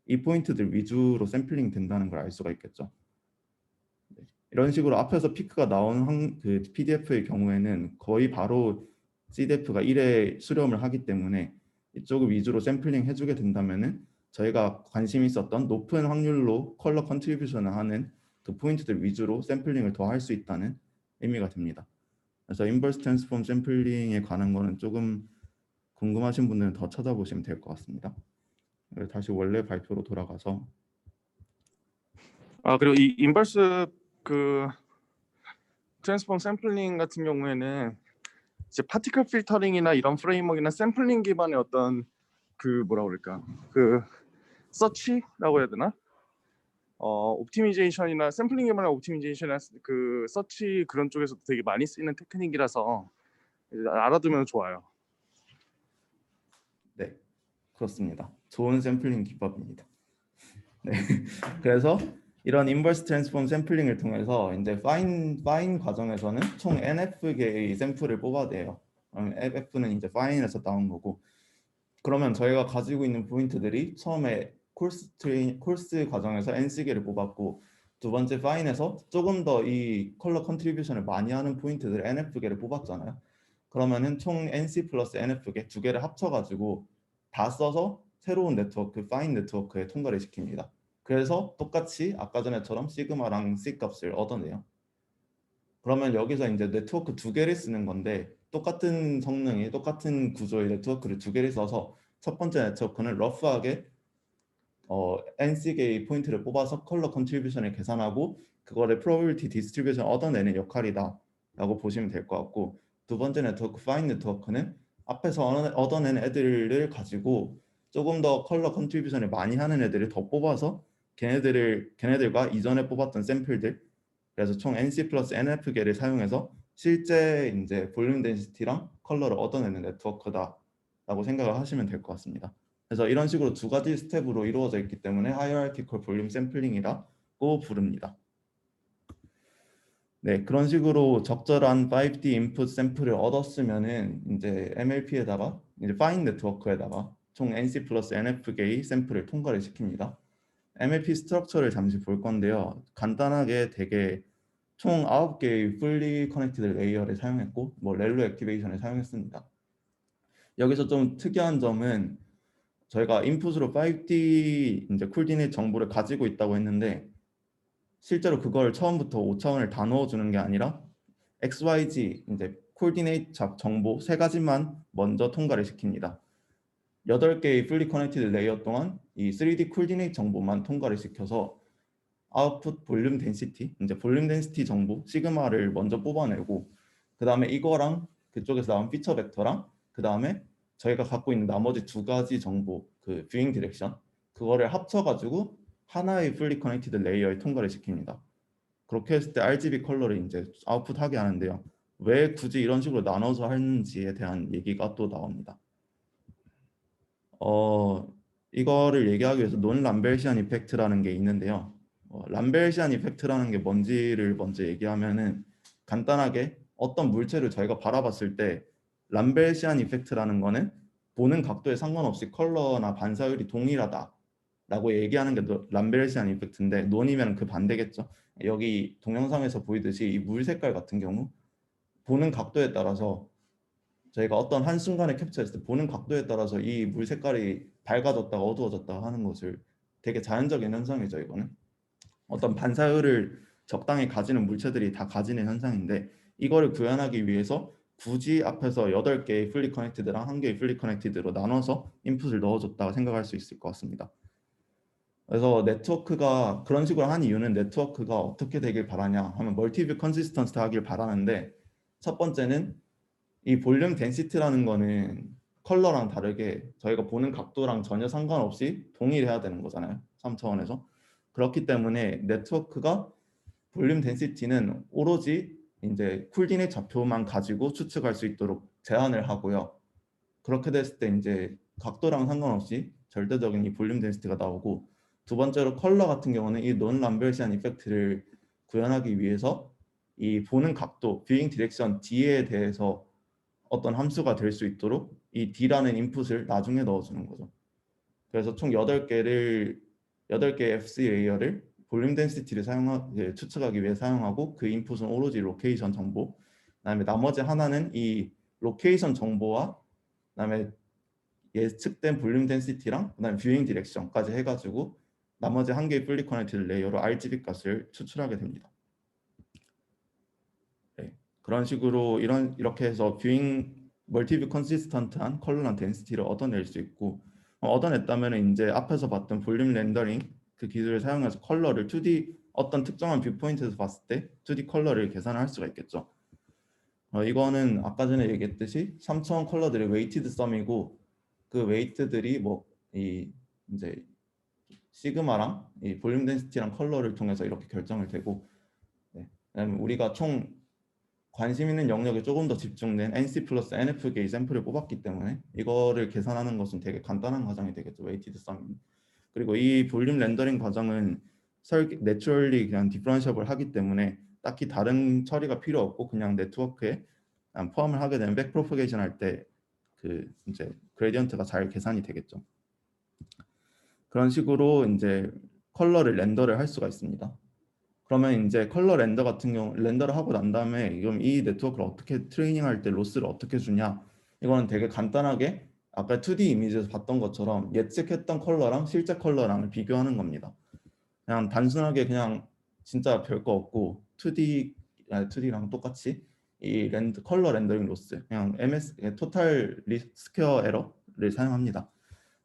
이 포인트들 위주로 샘플링 된다는 걸 알 수가 있겠죠. 네. 이런 식으로 앞에서 피크가 나온 그 PDF의 경우에는 거의 바로 CDF가 1회 수렴을 하기 때문에 이쪽을 위주로 샘플링 해주게 된다면은 저희가 관심 있었던 높은 확률로 컬러 컨트리뷰션을 하는 그 포인트들 위주로 샘플링을 더 할 수 있다는 의미가 됩니다. 그래서 인버스 트랜스폼 샘플링에 관한 거는 조금 궁금하신 분들은 더 찾아보시면 될 것 같습니다. 다시 원래 발표로 돌아가서 그리고 이 인버스 그 트랜스폼 샘플링 같은 경우에는 이제 파티클 필터링이나 이런 프레임워크나 샘플링 기반의 어떤 그 뭐라 그럴까 그 서치라고 해야 되나? 옵티미제이션이나 샘플링 기반의 옵티미제이션이나 그 서치 그런 쪽에서 되게 많이 쓰이는 테크닉이라서 알아두면 좋아요. 네, 그렇습니다. 좋은 샘플링 기법입니다. 네, 그래서 이런 인버스 트랜스폼 샘플링을 통해서 이제 파인 과정에서는 총 NF 개의 샘플을 뽑아내요. F는 이제 파인에서 나온 거고, 그러면 저희가 가지고 있는 포인트들이 처음에 콜스 과정에서 NC개를 뽑았고, 두 번째 파인에서 조금 더 이 컬러 컨트리뷰션을 많이 하는 포인트들 NF개를 뽑았잖아요. 그러면은 총 NC 플러스 NF개 두 개를 합쳐가지고 다 써서 새로운 네트워크, 파인 네트워크에 통과를 시킵니다. 그래서 똑같이 아까 전에처럼 시그마랑 C 값을 얻어내요. 그러면 여기서 이제 네트워크 두 개를 쓰는 건데, 똑같은 성능이 똑같은 구조의 네트워크를 두 개를 써서 첫 번째 네트워크는 러프하게 NC개의 포인트를 뽑아서 컬러 컨트리뷰션을 계산하고 그거를 프로버빌티 디스트리뷰션 얻어내는 역할이다 라고 보시면 될 것 같고, 두 번째 네트워크 파인 네트워크는 앞에서 얻어낸 애들을 가지고 조금 더 컬러 컨트리뷰션을 많이 하는 애들을 더 뽑아서 걔네들과 이전에 뽑았던 샘플들, 그래서 총 NC 플러스 NF개를 사용해서 실제 이제 볼륨 덴시티랑 컬러를 얻어내는 네트워크다 라고 생각을 하시면 될 것 같습니다. 그래서 이런 식으로 두 가지 스텝으로 이루어져 있기 때문에 하이어라키컬 볼륨 샘플링이라고 부릅니다. 네, 그런 식으로 적절한 5D 인풋 샘플을 얻었으면은 이제 MLP에다가 이제 파인 네트워크에다가 총 NC 플러스 NF개의 샘플을 통과를 시킵니다. MLP 스트럭처를 잠시 볼 건데요. 간단하게 되게 총 9개의 fully connected 레이어를 사용했고 뭐 렐로 액티베이션을 사용했습니다. 여기서 좀 특이한 점은 저희가 인풋으로 5D 이제 쿨디네이트 정보를 가지고 있다고 했는데 실제로 그걸 처음부터 5차원을 다 넣어주는 게 아니라 XYZ 이제 콜디네이트 정보 세 가지만 먼저 통과를 시킵니다. 8개의 fully connected 레이어 동안 이 3D 콜디네이트 정보만 통과를 시켜서 아웃풋 볼륨 덴시티, 이제 볼륨 덴시티 정보 시그마를 먼저 뽑아내고, 그 다음에 이거랑 그쪽에서 나온 피처 벡터랑 그 다음에 저희가 갖고 있는 나머지 두 가지 정보, 그 뷰잉 디렉션, 그거를 합쳐가지고 하나의 fully connected 레이어에 통과를 시킵니다. 그렇게 했을 때 RGB 컬러를 이제 아웃풋하게 하는데요. 왜 굳이 이런 식으로 나눠서 하는지에 대한 얘기가 또 나옵니다. 이거를 얘기하기 위해서 논 람벨시안 이펙트라는 게 있는데요. 람벨시안 이펙트라는 게 뭔지를 먼저 얘기하면은 간단하게 어떤 물체를 저희가 바라봤을 때 람벨시안 이펙트라는 거는 보는 각도에 상관없이 컬러나 반사율이 동일하다라고 얘기하는 게 람벨시안 이펙트인데, 논이면 그 반대겠죠. 여기 동영상에서 보이듯이 이 물 색깔 같은 경우 보는 각도에 따라서 저희가 어떤 한순간에 캡처했을 때 보는 각도에 따라서 이 물 색깔이 밝아졌다가 어두워졌다가 하는 것을 되게 자연적인 현상이죠. 이거는 어떤 반사율을 적당히 가지는 물체들이 다 가지는 현상인데, 이거를 구현하기 위해서 굳이 앞에서 8개의 fully connected랑 1개의 fully connected로 나눠서 인풋을 넣어줬다고 생각할 수 있을 것 같습니다. 그래서 네트워크가 그런 식으로 한 이유는 네트워크가 어떻게 되길 바라냐 하면 멀티뷰 컨시스턴트 하길 바라는데, 첫 번째는 이 볼륨 덴시티라는 거는 컬러랑 다르게 저희가 보는 각도랑 전혀 상관없이 동일해야 되는 거잖아요. 3차원에서. 그렇기 때문에 네트워크가 볼륨 덴시티는 오로지 이제 쿨디넷 좌표만 가지고 추측할 수 있도록 제한을 하고요. 그렇게 됐을 때 이제 각도랑 상관없이 절대적인 이 볼륨 덴시티가 나오고, 두 번째로 컬러 같은 경우는 이 논 람벨시안 이펙트를 구현하기 위해서 이 보는 각도, 뷰잉 디렉션 D에 대해서 어떤 함수가 될 수 있도록 이 D라는 인풋을 나중에 넣어주는 거죠. 그래서 총 8개의 FC 레이어를 볼륨 덴시티를 추측하기 위해 사용하고, 그 인풋은 오로지 로케이션 정보, 그다음에 나머지 하나는 이 로케이션 정보와 그다음에 예측된 볼륨 덴시티랑 그다음에 뷰잉 디렉션까지 해가지고 나머지 한 개의 풀리 커넥티드 레이어로 RGB 값을 추출하게 됩니다. 네, 그런 식으로 이렇게 해서 뷰잉 멀티뷰 컨시스턴트한 컬러랑 덴시티를 얻어낼 수 있고, 얻어냈다면 이제 앞에서 봤던 볼륨 렌더링 그 기술을 사용해서 컬러를 2D 어떤 특정한 뷰 포인트에서 봤을 때 2D 컬러를 계산할 수가 있겠죠. 이거는 아까 전에 얘기했듯이 3차원 컬러들의 웨이티드 썸이고, 그 웨이트들이 이 이제 시그마랑 이 볼륨 덴시티랑 컬러를 통해서 이렇게 결정을 되고, 네. 그다음에 우리가 총 관심 있는 영역에 조금 더 집중된 NC 플러스 NF계의 샘플을 뽑았기 때문에 이거를 계산하는 것은 되게 간단한 과정이 되겠죠. 웨이티드 썸. 그리고 이 볼륨 렌더링 과정은 내추럴리 그냥 디퍼런시able 하기 때문에 딱히 다른 처리가 필요 없고, 그냥 네트워크에 포함을 하게 되면 백 프로퍼게이션 할 때 그 이제 그레디언트가 잘 계산이 되겠죠. 그런 식으로 이제 컬러를 렌더를 할 수가 있습니다. 그러면 이제 컬러 렌더 같은 경우 렌더를 하고 난 다음에 그럼 이 네트워크를 어떻게 트레이닝할 때 로스를 어떻게 주냐, 이거는 되게 간단하게 아까 2D 이미지에서 봤던 것처럼 예측했던 컬러랑 실제 컬러랑을 비교하는 겁니다. 그냥 단순하게 그냥 진짜 별거 없고 2D랑 똑같이 이 컬러 렌더링 로스, 그냥 토탈 스퀘어 에러를 사용합니다.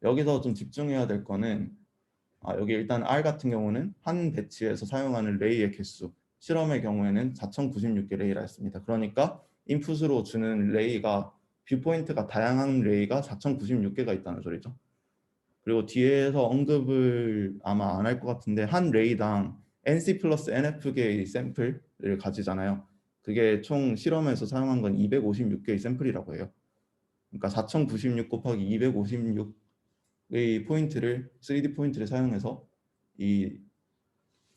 여기서 좀 집중해야 될 거는 여기 일단 R 같은 경우는 한 배치에서 사용하는 레이의 개수, 실험의 경우에는 4096개 레이라 했습니다. 그러니까 인풋으로 주는 레이가 뷰포인트가 다양한 레이가 4096개가 있다는 소리죠. 그리고 뒤에서 언급을 아마 안 할 것 같은데 한 레이당 NC 플러스 NF개의 샘플을 가지잖아요. 그게 총 실험에서 사용한 건 256개의 샘플이라고 해요. 그러니까 4096 곱하기 256의 포인트를 3D 포인트를 사용해서 이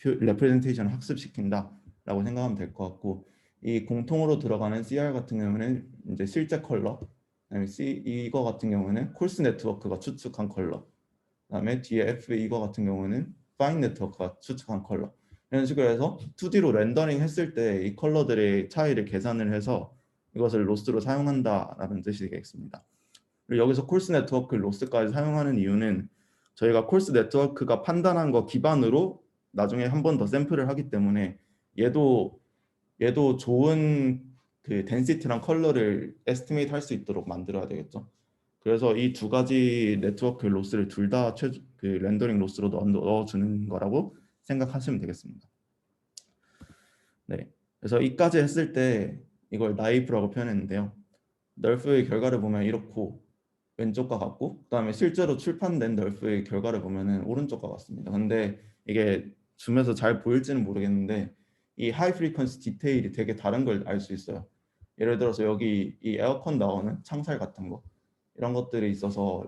레프레젠테이션을 학습시킨다라고 생각하면 될 것 같고, 이 공통으로 들어가는 CR 같은 경우는 이제 실제 컬러, 그다음에 이거 같은 경우는 콜스 네트워크가 추측한 컬러, 그다음에 뒤에 F 이거 같은 경우는 파인 네트워크가 추측한 컬러, 이런 식으로 해서 2D로 렌더링 했을 때 이 컬러들의 차이를 계산을 해서 이것을 로스로 사용한다라는 뜻이 되겠습니다. 그리고 여기서 콜스 네트워크 로스까지 사용하는 이유는 저희가 콜스 네트워크가 판단한 거 기반으로 나중에 한 번 더 샘플을 하기 때문에 얘도 좋은 그 덴시티랑 컬러를 에스티메이트 할 수 있도록 만들어야 되겠죠. 그래서 이 두 가지 네트워크 로스를 둘 다 그 렌더링 로스로 넣어주는 거라고 생각하시면 되겠습니다. 네, 그래서 이까지 했을 때 이걸 나이프라고 표현했는데요. 널프의 결과를 보면 이렇고 왼쪽과 같고, 그다음에 실제로 출판된 널프의 결과를 보면은 오른쪽과 같습니다. 근데 이게 줌에서 잘 보일지는 모르겠는데 이 하이 프리퀀시 디테일이 되게 다른 걸 알 수 있어요. 예를 들어서 여기 이 에어컨 나오는 창살 같은 거, 이런 것들이 있어서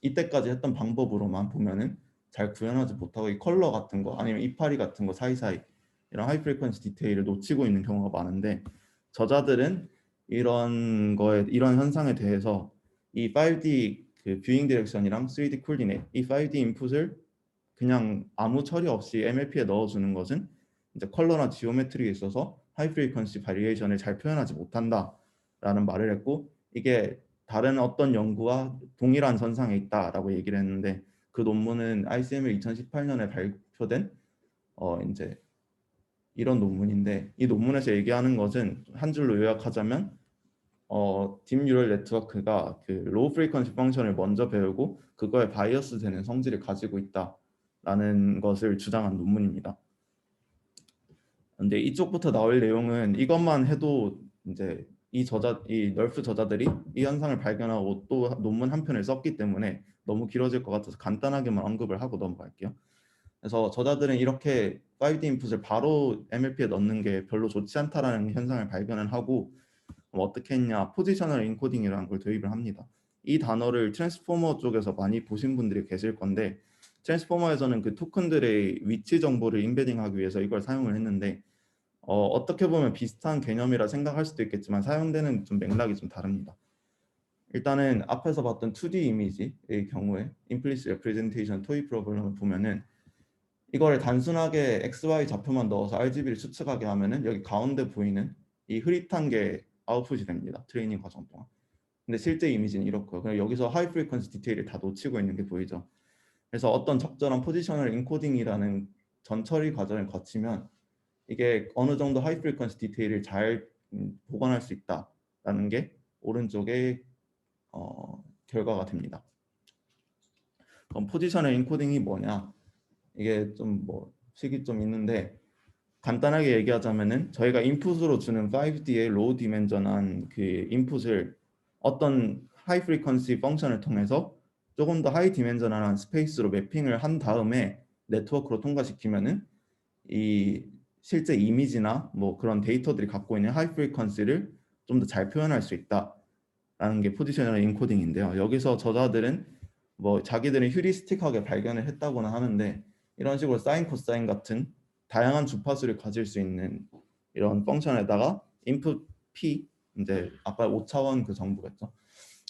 이때까지 했던 방법으로만 보면은 잘 구현하지 못하고 이 컬러 같은 거 아니면 이파리 같은 거 사이사이 이런 하이 프리퀀시 디테일을 놓치고 있는 경우가 많은데, 저자들은 이런 현상에 대해서 이 5D 그 뷰잉 디렉션이랑 3D 콜디네이트, 이 5D 인풋을 그냥 아무 처리 없이 MLP에 넣어주는 것은 이제 컬러나 지오메트리에 있어서 하이 프리퀀시 바리에이션을 잘 표현하지 못한다라는 말을 했고, 이게 다른 어떤 연구와 동일한 선상에 있다라고 얘기를 했는데, 그 논문은 ICML 2018년에 발표된 이제 이런 논문인데, 이 논문에서 얘기하는 것은 한 줄로 요약하자면 딥 뉴럴 네트워크가 그 로우 프리퀀시 펑션을 먼저 배우고 그거에 바이어스 되는 성질을 가지고 있다라는 것을 주장한 논문입니다. 근데 이쪽부터 나올 내용은 이것만 해도 이제 이 널프 저자들이 이 현상을 발견하고 또 논문 한 편을 썼기 때문에 너무 길어질 것 같아서 간단하게만 언급을 하고 넘어갈게요. 그래서 저자들은 이렇게 5D 인풋을 바로 MLP에 넣는 게 별로 좋지 않다라는 현상을 발견을 하고 어떻게 했냐, 포지셔널 인코딩이라는 걸 도입을 합니다. 이 단어를 트랜스포머 쪽에서 많이 보신 분들이 계실 건데, 트랜스포머에서는 그 토큰들의 위치 정보를 인베딩하기 위해서 이걸 사용을 했는데 어떻게 보면 비슷한 개념이라 생각할 수도 있겠지만 사용되는 좀 맥락이 좀 다릅니다. 일단은 앞에서 봤던 2D 이미지의 경우에 Implicit Representation 토이 프로블럼을 보면은 이걸 단순하게 XY 좌표만 넣어서 RGB를 추측하게 하면은 여기 가운데 보이는 이 흐릿한 게 아웃풋이 됩니다. 트레이닝 과정 동안. 근데 실제 이미지는 이렇고요. 그냥 여기서 하이 프리퀀시 디테일을 다 놓치고 있는 게 보이죠. 그래서 어떤 적절한 포지셔널 인코딩이라는 전처리 과정을 거치면 이게 어느 정도 하이 프리퀀시 디테일을 잘 보관할 수 있다라는 게 오른쪽에 결과가 됩니다. 그럼 포지셔널 인코딩이 뭐냐? 이게 좀 뭐 식이 좀 있는데 간단하게 얘기하자면은 저희가 인풋으로 주는 5D의 로우 디멘전한 그 인풋을 어떤 하이 프리퀀시 펑션을 통해서 조금 더 하이 디멘전한 스페이스로 매핑을 한 다음에 네트워크로 통과시키면은 이 실제 이미지나 뭐 그런 데이터들이 갖고 있는 하이 프리퀀시를 좀 더 잘 표현할 수 있다라는 게 포지셔널 인코딩인데요. 여기서 저자들은 뭐 자기들은 휴리스틱하게 발견을 했다고는 하는데 이런 식으로 사인 코사인 같은 다양한 주파수를 가질 수 있는 이런 펑션에다가 인풋 P, 이제 아까 5차원 그 정보겠죠.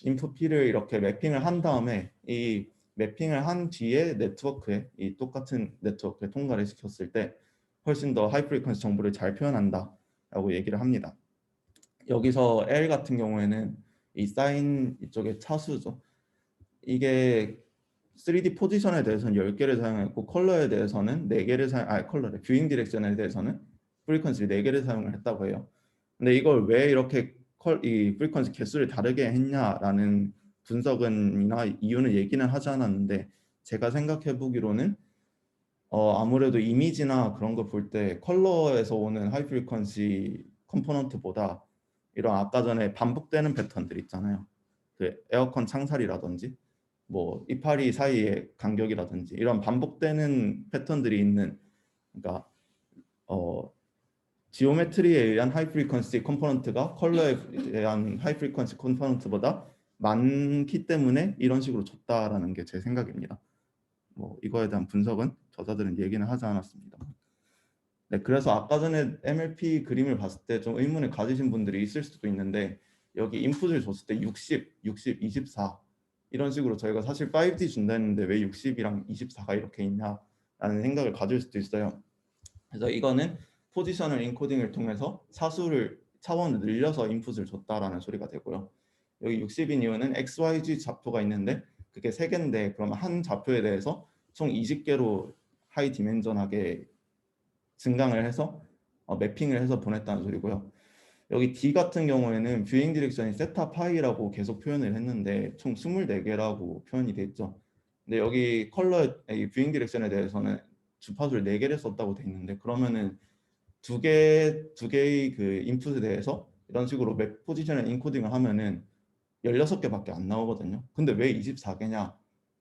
인풋 P를 이렇게 매핑을 한 다음에 이 매핑을 한 뒤에 네트워크에 이 똑같은 네트워크에 통과를 시켰을 때 훨씬 더 하이 프리퀀시 정보를 잘 표현한다 라고 얘기를 합니다. 여기서 L 같은 경우에는 이 사인 이쪽에 차수죠. 이게 3D 포지션에 대해서는 10개를 사용했고 컬러에 대해서는 4개를 컬러래 뷰잉 디렉션에 대해서는 프리퀀시 4개를 사용을 했다고 해요. 근데 이걸 왜 이렇게 이 프리퀀시 개수를 다르게 했냐라는 분석은이나 이유는 얘기는 하지 않았는데 제가 생각해 보기로는 아무래도 이미지나 그런 거 볼 때 컬러에서 오는 하이 프리퀀시 컴포넌트보다 이런 아까 전에 반복되는 패턴들 있잖아요. 그 에어컨 창살이라든지 뭐 이파리 사이의 간격이라든지 이런 반복되는 패턴들이 있는, 그러니까 지오메트리에 의한 하이 프리퀀시 컴포넌트가 컬러에 의한 하이 프리퀀시 컴포넌트보다 많기 때문에 이런 식으로 줬다라는 게 제 생각입니다. 뭐 이거에 대한 분석은 저자들은 얘기는 하지 않았습니다. 네, 그래서 아까 전에 MLP 그림을 봤을 때 좀 의문을 가지신 분들이 있을 수도 있는데 여기 인풋을 줬을 때 60, 60, 24 이런 식으로 저희가 사실 5D 준다 했는데 왜 60이랑 24가 이렇게 있냐라는 생각을 가질 수도 있어요. 그래서 이거는 포지셔널 인코딩을 통해서 차원을 늘려서 인풋을 줬다라는 소리가 되고요. 여기 60인 이유는 XYZ 좌표가 있는데 그게 3개인데 그러면 한 좌표에 대해서 총 20개로 하이 디멘전하게 증강을 해서 매핑을 해서 보냈다는 소리고요. 여기 D 같은 경우에는 뷰잉 디렉션이 세타 파이라고 계속 표현을 했는데 총 24개라고 표현이 돼 있죠. 근데 여기 컬러의 뷰잉 디렉션에 대해서는 주파수를 4개를 썼다고 돼 있는데 그러면은 두 개의 그 인풋에 대해서 이런 식으로 맵 포지션을 인코딩을 하면은 16개밖에 안 나오거든요. 근데 왜 24개냐?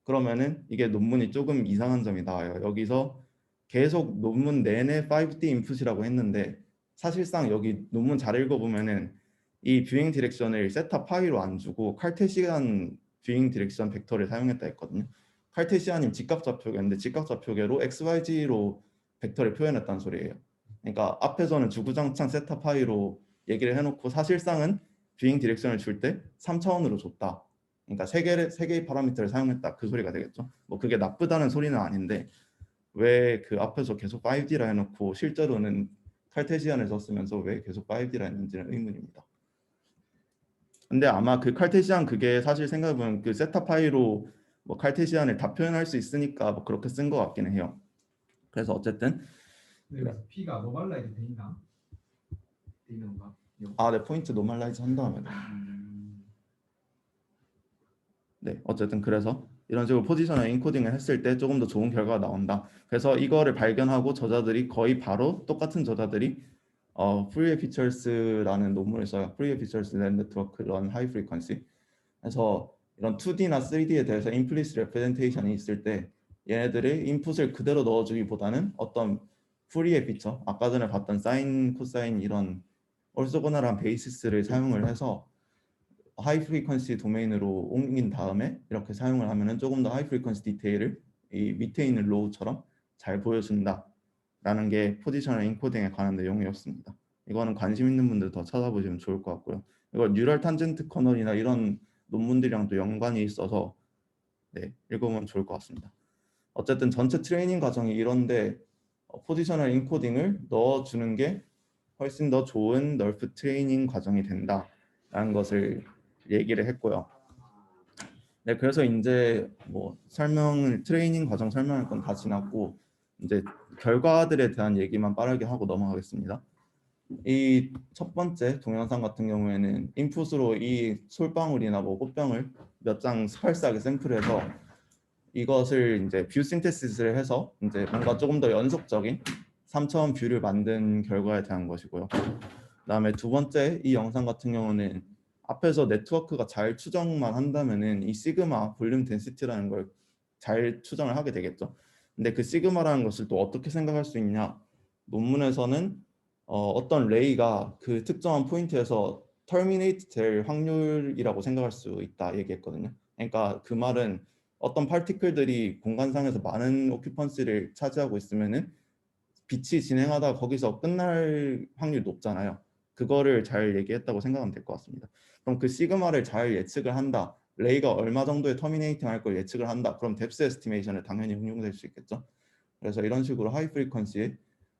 그러면은 이게 논문이 조금 이상한 점이 나와요. 여기서 계속 논문 내내 5D 인풋이라고 했는데 사실상 여기 논문 잘 읽어보면은 이 뷰잉 디렉션을 세타 파이로 안 주고 칼테시안 뷰잉 디렉션 벡터를 사용했다 했거든요. 칼테시안이면 직각좌표계인데 직각좌표계로 XYZ로 벡터를 표현했다는 소리예요. 그러니까 앞에서는 주구장창 세타 파이로 얘기를 해놓고 사실상은 뷰잉 디렉션을 줄 때 3차원으로 줬다. 그러니까 세 개의 파라미터를 사용했다. 그 소리가 되겠죠. 뭐 그게 나쁘다는 소리는 아닌데 왜 그 앞에서 계속 5D라 해놓고 실제로는 칼테시안을 썼으면서 왜 계속 5D라 했는지는 의문입니다. 근데 아마 그 칼테시안 그게 사실 생각해보면 그 세타 파이로 뭐 칼테시안을 다 표현할 수 있으니까 뭐 그렇게 쓴 것 같기는 해요. 그래서 어쨌든 그래서 P가 노멀라이즈 돼 있나? 돼 있는 건가? 네, 포인트 노멀라이즈 한 다음에 네, 어쨌든 그래서 이런 식으로 포지셔널 인코딩을 했을 때 조금 더 좋은 결과가 나온다. 그래서 이거를 발견하고 저자들이 거의 바로 똑같은 저자들이 Fourier Features라는 논문을 써요. Fourier Features Network Run High Frequency. 그래서 이런 2D나 3D에 대해서 implicit representation이 있을 때 얘네들의 인풋을 그대로 넣어주기보다는 어떤 Fourier 피처, 아까 전에 봤던 사인, 코사인 이런 orthogonal한 베이시스를 사용을 해서 하이 프리퀀시 도메인으로 옮긴 다음에 이렇게 사용을 하면은 조금 더 하이 프리퀀시 디테일을 이 밑에 있는 로우처럼 잘 보여준다라는 게 포지셔널 인코딩에 관한 내용이었습니다. 이거는 관심 있는 분들 더 찾아보시면 좋을 것 같고요. 이거 뉴럴 탄젠트 커널이나 이런 논문들이랑도 연관이 있어서 네, 읽으면 좋을 것 같습니다. 어쨌든 전체 트레이닝 과정이 이런데 포지셔널 인코딩을 넣어주는 게 훨씬 더 좋은 널프 트레이닝 과정이 된다라는 것을 얘기를 했고요. 네, 그래서 이제 뭐 트레이닝 과정 설명할 건 다 지났고 이제 결과들에 대한 얘기만 빠르게 하고 넘어가겠습니다. 이 첫 번째 동영상 같은 경우에는 인풋으로 이 솔방울이나 뭐 꽃병을 몇 장 스팔스하게 샘플해서 이것을 이제 뷰 신테시스를 해서 이제 뭔가 조금 더 연속적인 3차원 뷰를 만든 결과에 대한 것이고요. 그다음에 두 번째 이 영상 같은 경우는 앞에서 네트워크가 잘 추정만 한다면은 이 시그마 볼륨 덴시티라는 걸 잘 추정을 하게 되겠죠. 근데 그 시그마라는 것을 또 어떻게 생각할 수 있냐? 논문에서는 어떤 레이가 그 특정한 포인트에서 터미네이트 될 확률이라고 생각할 수 있다 얘기했거든요. 그러니까 그 말은 어떤 파티클들이 공간상에서 많은 오큐펀시를 차지하고 있으면은 빛이 진행하다가 거기서 끝날 확률이 높잖아요. 그거를 잘 얘기했다고 생각하면 될 것 같습니다. 그럼 그 시그마를 잘 예측을 한다. 레이가 얼마 정도의 터미네이팅 할 걸 예측을 한다. 그럼 뎁스 에스티메이션에 당연히 응용될 수 있겠죠. 그래서 이런 식으로 하이 프리퀀시의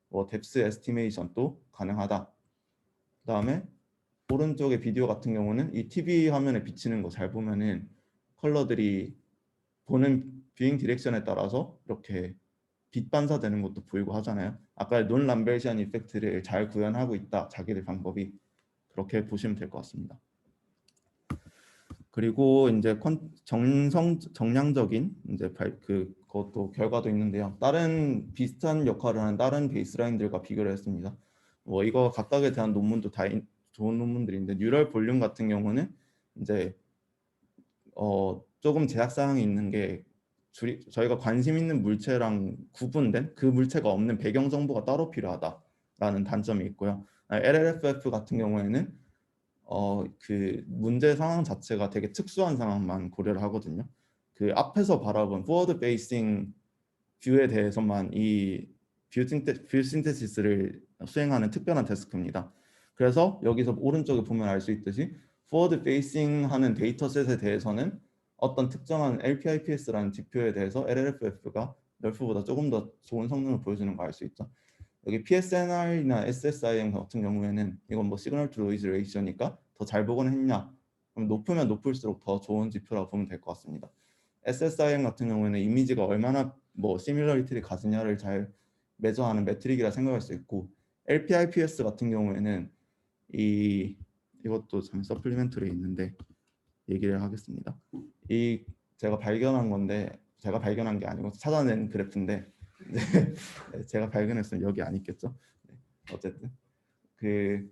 뎁스 에스티메이션도 가능하다. 그다음에 오른쪽의 비디오 같은 경우는 이 TV 화면에 비치는 거 잘 보면은 컬러들이 보는 뷰잉 디렉션에 따라서 이렇게 빛 반사되는 것도 보이고 하잖아요. 아까 논 람벨시안 이펙트를 잘 구현하고 있다. 자기들 방법이 그렇게 보시면 될 것 같습니다. 그리고 이제 정량적인 이제 그것도 결과도 있는데요. 다른 비슷한 역할을 하는 다른 베이스라인들과 비교를 했습니다. 뭐 이거 각각에 대한 논문도 다 좋은 논문들인데 뉴럴 볼륨 같은 경우는 이제 조금 제약 사항이 있는 게 저희가 관심 있는 물체랑 구분된 그 물체가 없는 배경 정보가 따로 필요하다라는 단점이 있고요. LLFF 같은 경우에는 그 문제 상황 자체가 되게 특수한 상황만 고려를 하거든요. 그 앞에서 바라본 포워드 베이싱 뷰에 대해서만 이 뷰 신테시스를 수행하는 특별한 데스크입니다. 그래서 여기서 오른쪽에 보면 알 수 있듯이 포워드 베이싱 하는 데이터셋에 대해서는 어떤 특정한 LPIPS라는 지표에 대해서 LLFF가 널프보다 조금 더 좋은 성능을 보여주는 거 알 수 있죠. 여기 PSNR이나 SSIM 같은 경우에는 이건 뭐 시그널 투 노이즈 레이셔니까 더 잘 보곤 했냐? 그럼 높으면 높을수록 더 좋은 지표라고 보면 될 것 같습니다. SSIM 같은 경우에는 이미지가 얼마나 뭐 시뮬러리티를 가지냐를 잘 매저하는 매트릭이라 생각할 수 있고 LPIPS 같은 경우에는 이것도 참 서플리멘터리 있는데 얘기를 하겠습니다. 이 제가 발견한 건데 제가 발견한 게 아니고 찾아낸 그래프인데 제가 발견했으면 여기 안 있겠죠. 어쨌든 그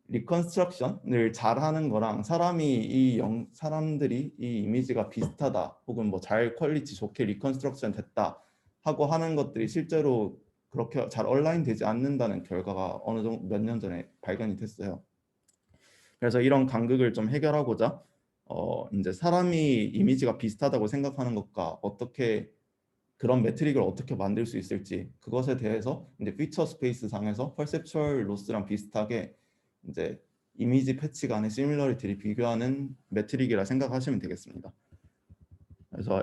리컨스트럭션을 잘하는 거랑 사람들이 이 이미지가 비슷하다 혹은 뭐 잘 퀄리티 좋게 리컨스트럭션 됐다 하고 하는 것들이 실제로 그렇게 잘 얼라인 되지 않는다는 결과가 어느 정도 몇 년 전에 발견이 됐어요. 그래서 이런 간극을 좀 해결하고자 이제 사람이 이미지가 비슷하다고 생각하는 것과 어떻게 그런 매트릭을 어떻게 만들 수 있을지 그것에 대해서 이제 피처 스페이스 상에서 퍼셉추얼 로스랑 비슷하게 이제 이미지 패치 간의 시뮬러리티를 비교하는 매트릭이라 생각하시면 되겠습니다. 그래서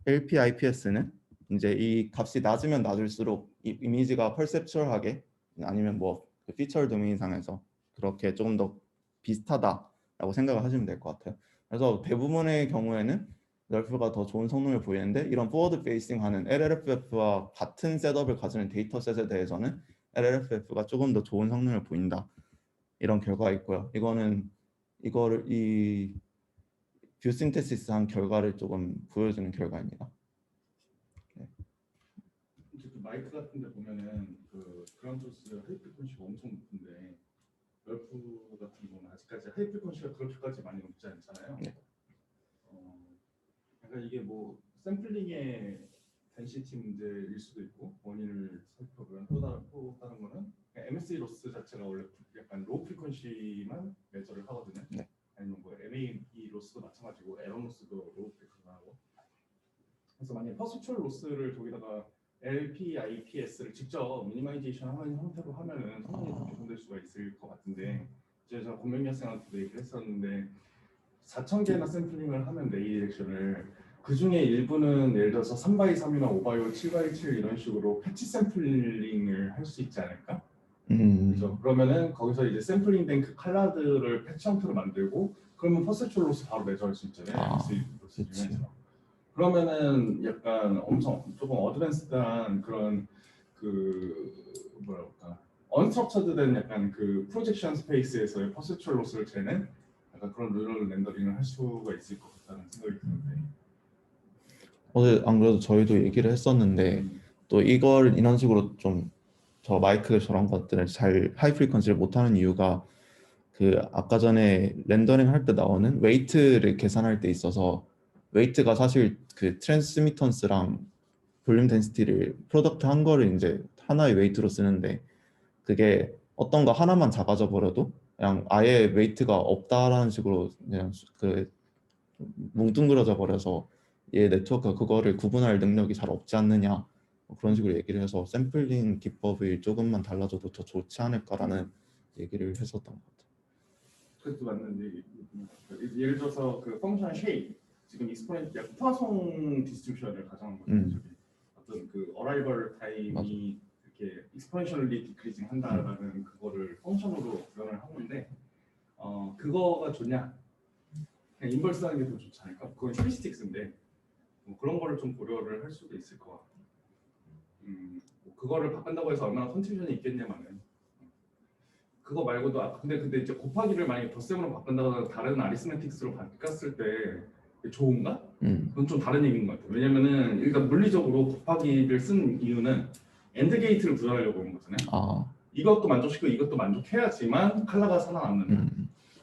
LPIPS는 이제 이 값이 낮으면 낮을수록 이 이미지가 퍼셉추얼하게 아니면 뭐 피처 도메인 상에서 그렇게 조금 더 비슷하다라고 생각을 하시면 될 것 같아요. 그래서 대부분의 경우에는 널프가 더 좋은 성능을 보이는데 이런 포워드 페이싱 하는 LLFF와 같은 셋업을 가지는 데이터셋에 대해서는 LLFF가 조금 더 좋은 성능을 보인다. 이런 결과가 있고요. 이거를 이 뷰 신테시스 한 결과를 조금 보여주는 결과입니다. 네. 마이크 같은데 보면은 그라운드 소스 하이 프리퀀시가 엄청 높은데 럴프 같은 경우는 아직까지 하이 프리퀀시가 그렇게까지 많이 높지 않잖아요. 네. 그러니까 이게 뭐 샘플링의 덴시티 문제일 수도 있고 원인을 살펴보면 또 다른 거는 MSE 로스 자체가 원래 약간 로우 프리퀀시만 매저를 하거든요. 네. 아니면 뭐 MAE 로스도 마찬가지고 에러 로스도 로우 프리퀀시 하고. 그래서 만약에 퍼스추얼 로스를 저기다가 LPIPS를 직접 미니마이제이션 하는 형태로 하면은 성능이 더 개선될 수가 있을 것 같은데 제가 권명희 학생한테도 얘기를 했었는데 4,000개나 샘플링을 하면 메일 액션을 그 중에 일부는 예를 들어서 3x3이나 5x5, 7x7 이런 식으로 패치 샘플링을 할 수 있지 않을까? 그렇죠. 그러면은 거기서 이제 샘플링된 그 칼라드를 패치 형태로 만들고 그러면 퍼스추얼 로스 바로 매저할 수 있잖아요. 그치. 그러면은 약간 엄청 조금 어드밴스드한 그런 뭐랄까 언스트럭처드된 약간 그 프로젝션 스페이스에서의 퍼스추얼 로스를 재는 약간 그런 루럴 렌더링을 할 수가 있을 것 같다는 생각이 드는데. 어제 안 그래도 저희도 얘기를 했었는데 또 이걸 이런 식으로 좀 저 마이크 저런 것들을 잘 하이 프리퀀시를 못하는 이유가 그 아까 전에 렌더링 할 때 나오는 웨이트를 계산할 때 있어서 웨이트가 사실 그 트랜스미턴스랑 볼륨 덴시티를 프로덕트 한 거를 이제 하나의 웨이트로 쓰는데 그게 어떤 거 하나만 작아져 버려도 그냥 아예 웨이트가 없다라는 식으로 그냥 그 뭉뚱그려져 버려서 얘 네트워크가 그거를 구분할 능력이 잘 없지 않느냐 뭐 그런 식으로 얘기를 해서 샘플링 기법이 조금만 달라져도 더 좋지 않을까라는 얘기를 했었던 것 같아요. 그것도 맞는데 예를 들어서 그 펑션 쉐입 지금 익스포넨트 약간 포화송 디스트리뷰션을 가정한 거죠. 저기 어떤 그 어라이벌 타임이 맞아. 이렇게 익스포넨셜리 디크리징 한다라는 그거를 펑션으로 표현을 하는데 그거가 좋냐? 그냥 인버스 하는 게 더 좋지 않을까? 그건 휴리스틱스인데 뭐 그런 거를 좀 고려를 할 수도 있을 것 같고 뭐 그거를 바꾼다고 해서 얼마나 컨트리뷰션이 있겠냐마는 그거 말고도 근데 이제 곱하기를 만약에 덧셈으로 바꾼다거나 다른 아리스메틱스로 바꿨을 때 좋은가? 그건 좀 다른 얘기인 것 같아요. 왜냐면은 일단 물리적으로 곱하기를 쓴 이유는 엔드 게이트를 구현하려고 하는 거잖아요. 이것도 만족시키고 이것도 만족해야지만 컬러가 살아남는다.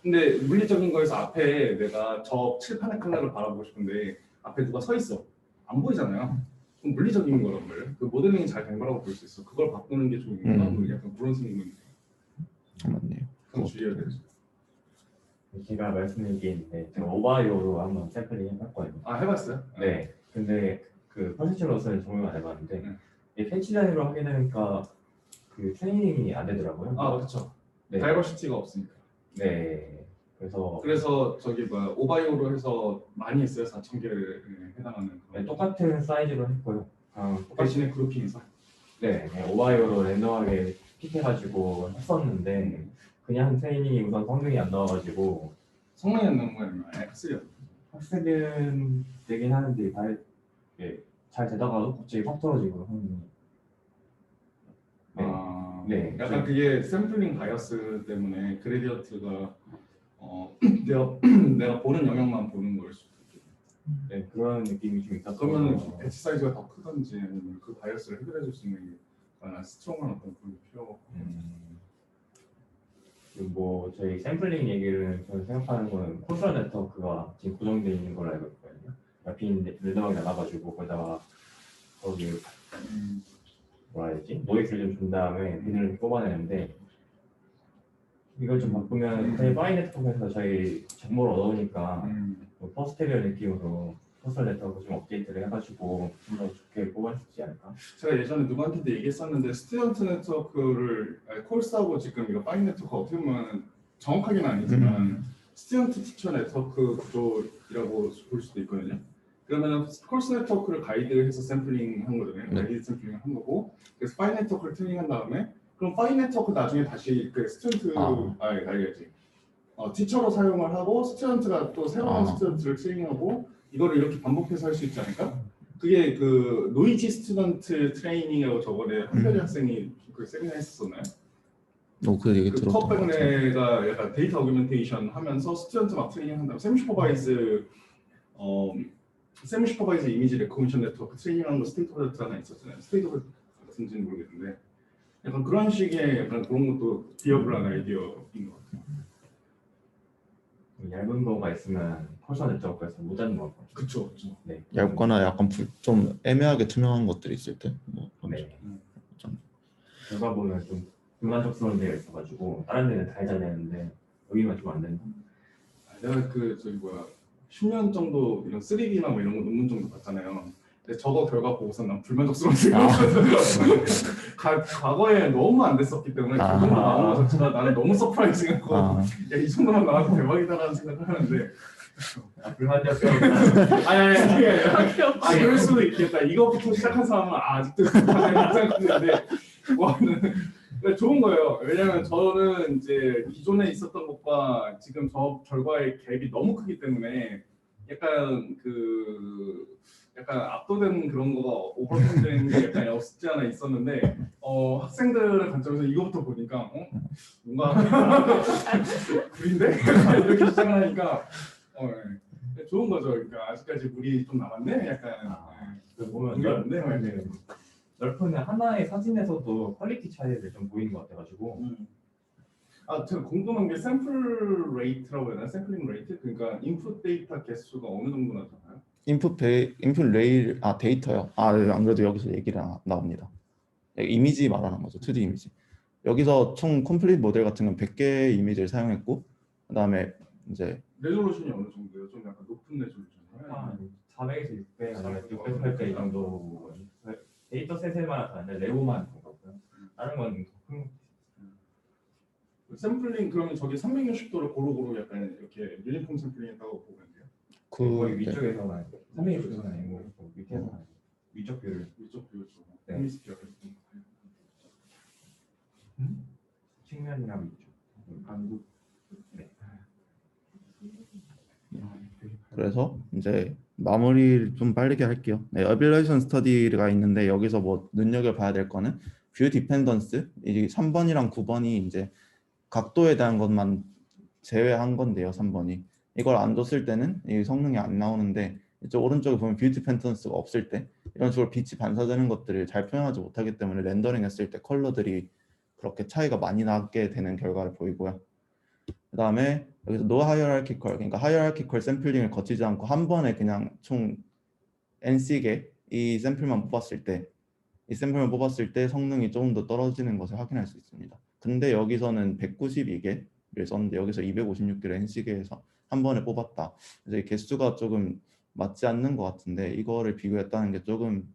근데 물리적인 거에서 앞에 내가 저 칠판의 컬러를 바라보고 싶은데 앞에 누가 서 있어. 안 보이잖아요. 그럼 물리적인 거란 말이에요. 그 모델링이 잘 된 거라고 볼 수 있어. 그걸 바꾸는 게 좋은가? 뭐 약간 그런 생각이 맞네요. 그건 주의해야 되죠. 제가 말씀드린 게 있는데 제가 오바이오로 한번 샘플링 해봤거든요. 아 해봤어요? 네. 근데 그 퍼센트 로스는 정말 안 해봤는데 네. 이게 펜치 단위로 하게 되니까 그 트레이닝이 안 되더라고요. 아 그렇죠. 네. 다이버시티가 없으니까. 네. 그래서 저기 오바이오로 해서 많이 했어요. 4,000개에 해당하는. 네, 똑같은 사이즈로 했고요. 대신에 그룹핑해서. 네. 오바이오로 랜덤하게 픽해가지고 했었는데 그냥 트레이닝이 우선 성능이 안 나와가지고 성능이 안 나온 거 아니면 X요? 학습은 되긴 하는데 잘 되다가도 갑자기 확 떨어지고 성능이. 네. 네. 약간 그게 샘플링 바이어스 때문에 그레디언트가 내가 보는 영역만 보는 걸 수도 있겠네. 네, 그런 느낌이 좀 있어서 그러면 배치 사이즈가 더 크든지 아니면 그 바이어스를 해결해 줄 수 있는 스트롱한 어떤 그런 필요. 뭐 저희 샘플링 얘기를 저는 생각하는 거는 콘솔 네트워크가 지금 고정되어 있는 걸로 알고 있거든요. 빈 랜덤하게 나가가지고 거기다가 거기 뭐라 해야 되지? 노이즈를 좀 준 다음에 빈을 뽑아내는데 이걸 좀 바꾸면 저희 파이 네트워크에서 저희 정보를 얻어오니까 뭐 포스테리어 느낌으로 콘솔 네트워크 좀 업데이트를 해가지고 좀 더 좋게 뽑을 수 있지 않을까? 제가 예전에 누구한테도 얘기했었는데 스튜던트 네트워크를 콜스하고 지금 이거 파이 네트워크 어떻게 보면 정확하게는 아니지만 스튜던트 티처 네트워크 구조라고 볼 수도 있거든요. 그러면 콜스 네트워크를 가이드해서 샘플링 한 거잖아요. 가이드 샘플링 한 거고 그래서 파이 네트워크를 트레이닝한 다음에 그럼 파이 네트워크 나중에 다시 그 스튜던트 알겠지. 티처로 사용을 하고 스튜던트가 또 새로운 스튜던트를 트레이닝하고 이거를 이렇게 반복해서 할 수 있지 않을까? 그게 그 노이지 스튜던트 트레이닝이라고 저번에 한별이 학생이 그 세미나 했었나요? 그 얘기 들었던 것 같아요. 컵백네가 약간 데이터 어규멘테이션 하면서 스튜던트 막 트레이닝 한다면 세미 슈퍼바이즈 이미지 레코그니션 네트워크 트레이닝하는 거 스테이트 오브 하나 있었잖아요. 스테이트 오브 같은지는 모르겠는데 약간 그런 식의 약간 그런 것도 비어블한 아이디어인 것 같아요. 얇은 거가 있으면 폴서 네트워크에서 못 잡는 거 같아요. 그쵸, 그쵸. 네. 얇거나 약간 좀 애매하게 투명한 것들이 있을 때 뭐 네. 좀 결과 보면 좀 불만족스러운 데가 있어가지고 다른 데는 다 잘 되는데 여기만 좀 안 된다. 내가 그 저기 뭐야 10년 정도 이런 3D나 뭐 이런 거 논문 정도 봤잖아요. 근데 저거 결과 보고서 난 불만족스러운 과거에 너무 안 됐었기 때문에 그 정도 나온 거 자체가 나는 너무 서프라이징하고 야, 이 정도만 나와도 대박이다라는 생각을 하는데 불만족스러운 아니 그게 아니라 그럴 수도 있겠다. 이거부터 시작한 사람은 아직도 생각하는데 근데 좋은 거예요. 왜냐면 저는 이제 기존에 있었던 것과 지금 저 결과의 갭이 너무 크기 때문에 약간 압도된 그런 거가 오버캠된 게 약간 없지 않아 있었는데 학생들의 관점에서 이거부터 보니까 뭔가 구린데 이렇게 시작을 하니까 네. 좋은 거죠. 그러니까 아직까지 물이 좀 남았네. 약간 보면 물이 없네. 널프는 하나의 사진에서도 퀄리티 차이를 좀 보이는 것 같아가지고 제가 궁금한 게 샘플 레이트라고 해야 되나? 샘플링 레이트? 그러니까 인풋 데이터 개수가 어느 정도 나잖아요. 인풋 레일 데이터요. 네, 안 그래도 여기서 얘기가 나옵니다. 이미지 말하는 거죠. 2D 이미지. 여기서 총 컴플리트 모델 같은 건 100개의 이미지를 사용했고 그다음에 이제 레졸루션이 어느 정도예요? 좀 약간 높은 레졸루션이에요? 한 400에서 600, 아니면 608개 정도 데이터 셋에만 아니라 레고만 본 거고요. 다른 건 샘플링 그러면 저기 360도를 고루고루 약간 이렇게 유니폼 샘플링했다고 보면 돼요? 거의 위쪽에서만 360도는 아니고 밑에서만 위쪽 뷰를 위쪽 뷰죠. 네. 헤미스피어. 측면이랑 위쪽 한국. 네. 그래서 이제 마무리를 좀 빠르게 할게요. 네, 어빌레이션 스터디가 있는데 여기서 뭐 눈여겨봐야 될 거는 뷰 디펜던스, 이 3번이랑 9번이 이제 각도에 대한 것만 제외한 건데요. 3번이 이걸 안 줬을 때는 이 성능이 안 나오는데 이쪽 오른쪽에 보면 뷰 디펜던스가 없을 때 이런 식으로 빛이 반사되는 것들을 잘 표현하지 못하기 때문에 렌더링 했을 때 컬러들이 그렇게 차이가 많이 나게 되는 결과를 보이고요. 그 다음에 여기서 노 하이어라키컬, 그러니까 하이어라키컬 샘플링을 거치지 않고 한 번에 그냥 총 NC개 이 샘플만 뽑았을 때 성능이 조금 더 떨어지는 것을 확인할 수 있습니다. 근데 여기서는 192개를 썼는데 여기서 256개를 NC개에서 한 번에 뽑았다. 그래서 이 개수가 조금 맞지 않는 것 같은데 이거를 비교했다는 게 조금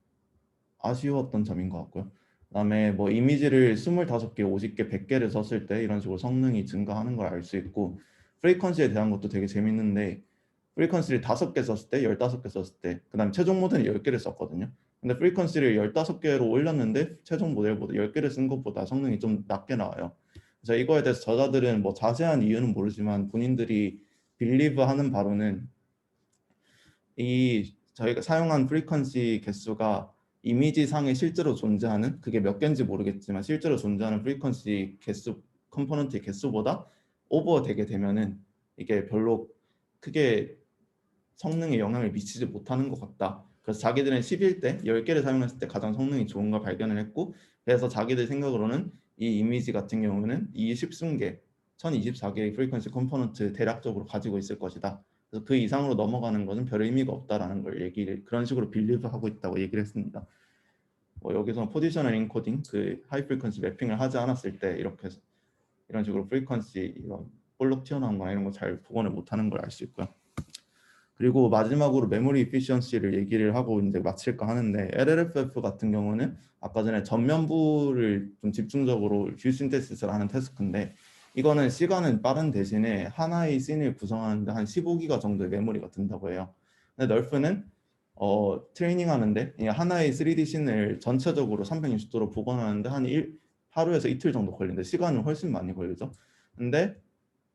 아쉬웠던 점인 것 같고요. 그다음에 뭐 이미지를 25개, 50개, 100개를 썼을 때 이런 식으로 성능이 증가하는 걸 알 수 있고 프리퀀시에 대한 것도 되게 재밌는데 프리퀀시를 5개 썼을 때, 15개 썼을 때 그다음 최종 모델은 10개를 썼거든요. 근데 프리퀀시를 15개로 올렸는데 최종 모델보다 10개를 쓴 것보다 성능이 좀 낮게 나와요. 그래서 이거에 대해서 저자들은 뭐 자세한 이유는 모르지만 본인들이 빌리브하는 바로는 이 저희가 사용한 프리퀀시 개수가 이미지 상에 실제로 존재하는 그게 몇 개인지 모르겠지만 실제로 존재하는 프리퀀시 개수 컴포넌트의 개수보다 오버되게 되면은 이게 별로 크게 성능에 영향을 미치지 못하는 것 같다. 그래서 자기들은 11대 10개를 사용했을 때 가장 성능이 좋은 걸 발견을 했고 그래서 자기들 생각으로는 이 이미지 같은 경우는 이 10승계 1024개의 프리퀀시 컴포넌트 대략적으로 가지고 있을 것이다. 그래서 그 이상으로 넘어가는 것은 별 의미가 없다라는 걸 그런 식으로 빌리브하고 있다고 얘기를 했습니다. 여기서 포지셔널 인코딩 그 하이 프리퀀시 매핑을 하지 않았을 때 이런 식으로 프리퀀시 이런 볼록 튀어나온 거나 이런 거 잘 복원을 못하는 걸 알 수 있고요. 그리고 마지막으로 메모리 이피시언시를 얘기를 하고 이제 마칠까 하는데 LLFF 같은 경우는 아까 전에 전면부를 좀 집중적으로 뷰 신테시스를 하는 태스크인데 이거는 시간은 빠른 대신에 하나의 씬을 구성하는데 한 15기가 정도의 메모리가 든다고 해요. 근데 널프는 트레이닝 하는데 하나의 3D 씬을 전체적으로 360도로 복원하는데 하루에서 이틀 정도 걸리는데 시간은 훨씬 많이 걸리죠. 근데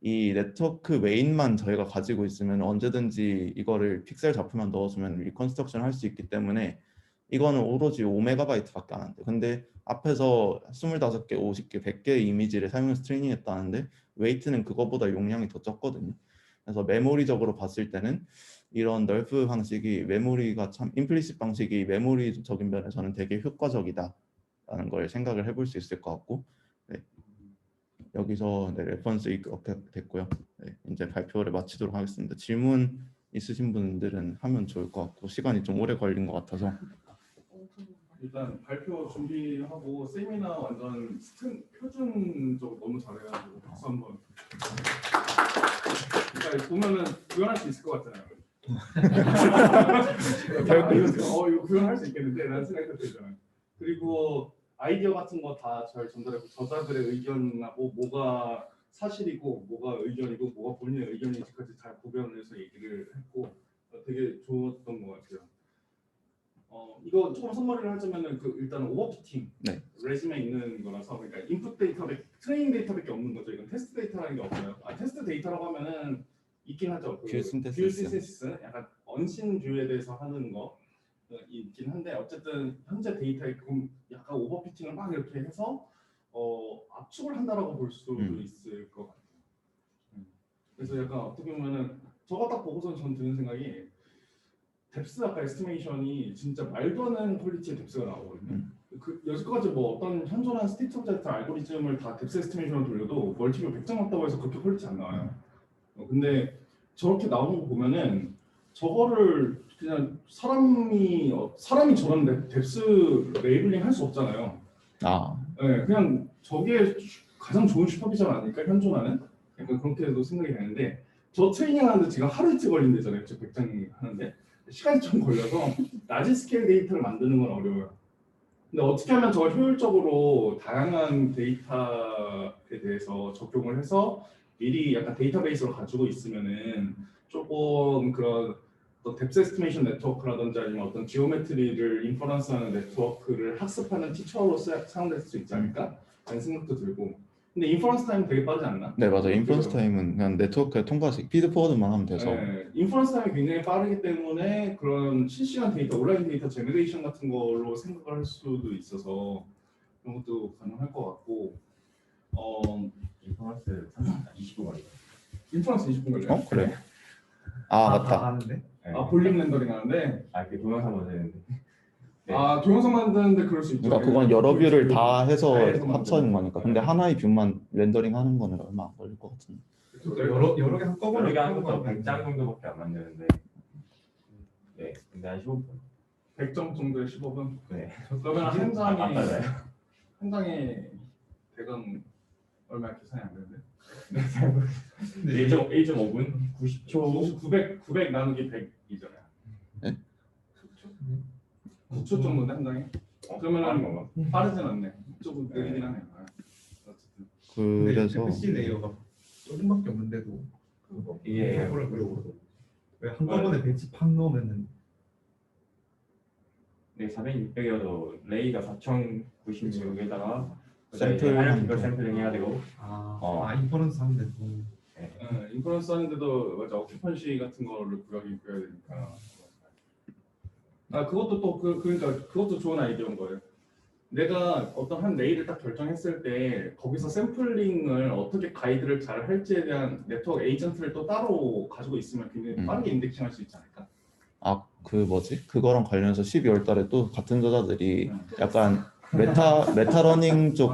이 네트워크 메인만 저희가 가지고 있으면 언제든지 이거를 픽셀 잡표만 넣어주면 리컨스트럭션 할 수 있기 때문에 이거는 오로지 5MB밖에 안 한대요. 근데 앞에서 25개, 50개, 100개의 이미지를 사용해서 트레이닝했다는데 웨이트는 그거보다 용량이 더 적거든요. 그래서 메모리적으로 봤을 때는 이런 널프 방식이 메모리가 참 임플리시트 방식이 메모리적인 면에서는 되게 효과적이다 라는 걸 생각을 해볼 수 있을 것 같고, 네. 여기서 네, 레퍼런스 이렇게 됐고요. 네, 이제 발표를 마치도록 하겠습니다. 질문 있으신 분들은 하면 좋을 것 같고 시간이 좀 오래 걸린 것 같아서. 일단 발표 준비하고 세미나 완전 표준적으로 너무 잘해가지고 박수 한번. 그러니까 보면은 구현할 수 있을 것 같잖아요. 이거 구현할 수 있겠는데 라는 생각이 들잖아요. 그리고 아이디어 같은 거 다 잘 전달했고 저자들의 의견하고 뭐가 사실이고 뭐가 의견이고 뭐가 본인의 의견인지까지 잘 구별해서 얘기를 했고 되게 좋았던 것 같아요. 이거 조금 선머리를 하자면은 일단 오버피팅 네. 레즘에 있는 거라서 그러니까 인풋 데이터 트레이닝 데이터밖에 없는 거죠. 이건 테스트 데이터라는 게 없어요. 테스트 데이터라고 하면은 있긴 하죠. 뷰 신테시스 약간 언신 뷰에 대해서 하는 거 있긴 한데 어쨌든 현재 데이터에 약간 오버피팅을 막 이렇게 해서 압축을 한다라고 볼 수도 있을 것 같아요. 그래서 약간 어떻게 보면은 저거 딱 보고서 전 드는 생각이 뎁스 아까 에스티메이션이 진짜 말도 안 되는 퀄리티의 뎁스가 나오거든요. 여기까지 뭐 어떤 현존한 스테이트 오브 데이터 알고리즘을 다 뎁스 에스티메이션으로 돌려도 멀티뷰 100장 맞다고 해서 그렇게 퀄리티 안 나와요. 근데 저렇게 나오는 거 보면은 저거를 그냥 사람이 저런 뎁스 레이블링 할 수 없잖아요. 네, 그냥 저게 가장 좋은 슈퍼비전 아닐까 현존하는? 약간 그렇게도 생각이 되는데 저 트레이닝 하는데 지금 하루 이틀 걸린대잖아요. 저 100장 하는데 시간이 좀 걸려서 라지 스케일 데이터를 만드는 건 어려워요. 근데 어떻게 하면 저걸 효율적으로 다양한 데이터에 대해서 적용을 해서 미리 약간 데이터베이스로 가지고 있으면은 조금 그런 뎁스 에스티메이션 네트워크라든지 아니면 어떤 지오메트리를 인퍼런스하는 네트워크를 학습하는 티처로 사용될 수 있지 않을까? 라는 생각도 들고. 근데 인퍼런스 타임 되게 빠르지 않나? 네, 맞아요. 인퍼런스 타임은 그냥 네트워크에 통과해서 피드 포워드만 하면 돼서. 네, 인퍼런스 타임이 굉장히 빠르기 때문에 그런 실시간 데이터, 온라인 데이터 제너레이션 같은 걸로 생각을 할 수도 있어서 그런 것도 가능할 것 같고. 인퍼런스 20분 걸려요. 인퍼런스 20분 걸려요. 그래? 맞다. 아는데? 네. 볼륨 렌더링 하는데. 그 동영상 만드는데. 네. 동영상 만드는데 그럴 수 있죠. 그러니까 그건 여러 뷰를 다 해서 다 해서 합쳐진 만드는 거니까. 근데 하나의 뷰만 렌더링 하는 거는 얼마 안 걸릴 것 같은데. 여러 개 한꺼번에 여러 개 하는 하는 것도 100장 정도밖에 안 만드는데. 네, 근데 한 15분. 100점 정도의 15분. 네. 그러면 한 맞아요. 장에 대강 얼마 계산이 안 되는데? 1.5분, 90초. 900 나누기 100이잖아요. 네? 9초 정도인데 한 장에? 그러면은 빠르진 않네. 조금 느리긴 하네요. 어쨌든. 그래서 FC 레이어가 조금밖에 없는데도 그거 예. 그러고 왜 한꺼번에 벤치 팍 넣으면은 네, 400, 600이어도 레이가 4096에다가 샘플 샘플링 해야 되고. 인퍼런스 하는데도 인퍼런스 하는데도 맞아 오큐펀시 같은 거를 구하긴 구해야 되니까. 그것도 또 그러니까 그것도 좋은 아이디어인 거예요. 내가 어떤 한 레이를 딱 결정했을 때 거기서 샘플링을 어떻게 가이드를 잘 할지에 대한 네트워크 에이전트를 또 따로 가지고 있으면 굉장히 빠르게 인덱싱할 수 있지 않을까? 그거랑 관련해서 12월 달에 또 같은 저자들이 약간 메타 러닝 쪽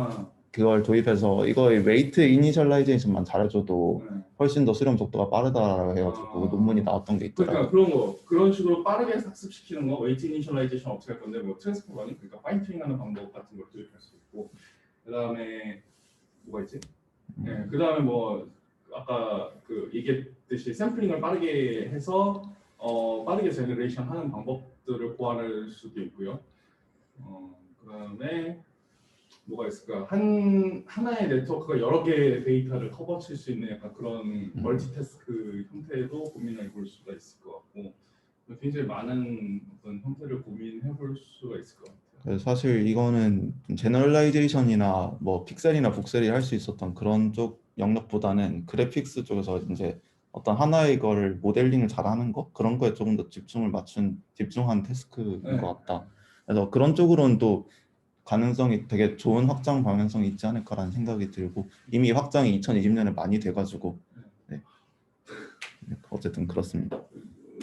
그걸 도입해서 이거의 웨이트 이니셜라이제이션만 잘해줘도 훨씬 더 수렴 속도가 빠르다라고 해가지고 논문이 나왔던 게 있더라고요. 그러니까 그런 식으로 빠르게 학습시키는 거 웨이트 이니셜라이제이션 어떻게 할 건데 뭐 트랜스포 러닝 그러니까 파인 튜닝하는 방법 같은 걸 도입할 수 있고 그다음에 뭐가 있지? 네, 그다음에 뭐 아까 얘기했듯이 샘플링을 빠르게 해서 빠르게 제너레이션 하는 방법들을 고안할 수도 있고요. 그다음에 뭐가 있을까? 하나의 네트워크가 여러 개의 데이터를 커버칠 수 있는 약간 그런 멀티태스크 형태도 고민해 볼 수가 있을 것 같고 굉장히 많은 어떤 형태를 고민해 볼 수가 있을 것 같아요. 그래서 사실 이거는 제너럴라이제이션이나 뭐 픽셀이나 북셀이 할 수 있었던 그런 쪽 영역보다는 그래픽스 쪽에서 이제 어떤 하나의 거를 모델링을 잘하는 거 그런 거에 조금 더 집중한 태스크인 것 같다. 그래서 그런 쪽으로는 또 가능성이 되게 좋은 확장 방향성이 있지 않을까라는 생각이 들고 이미 확장이 2020년에 많이 돼가지고 네. 어쨌든 그렇습니다.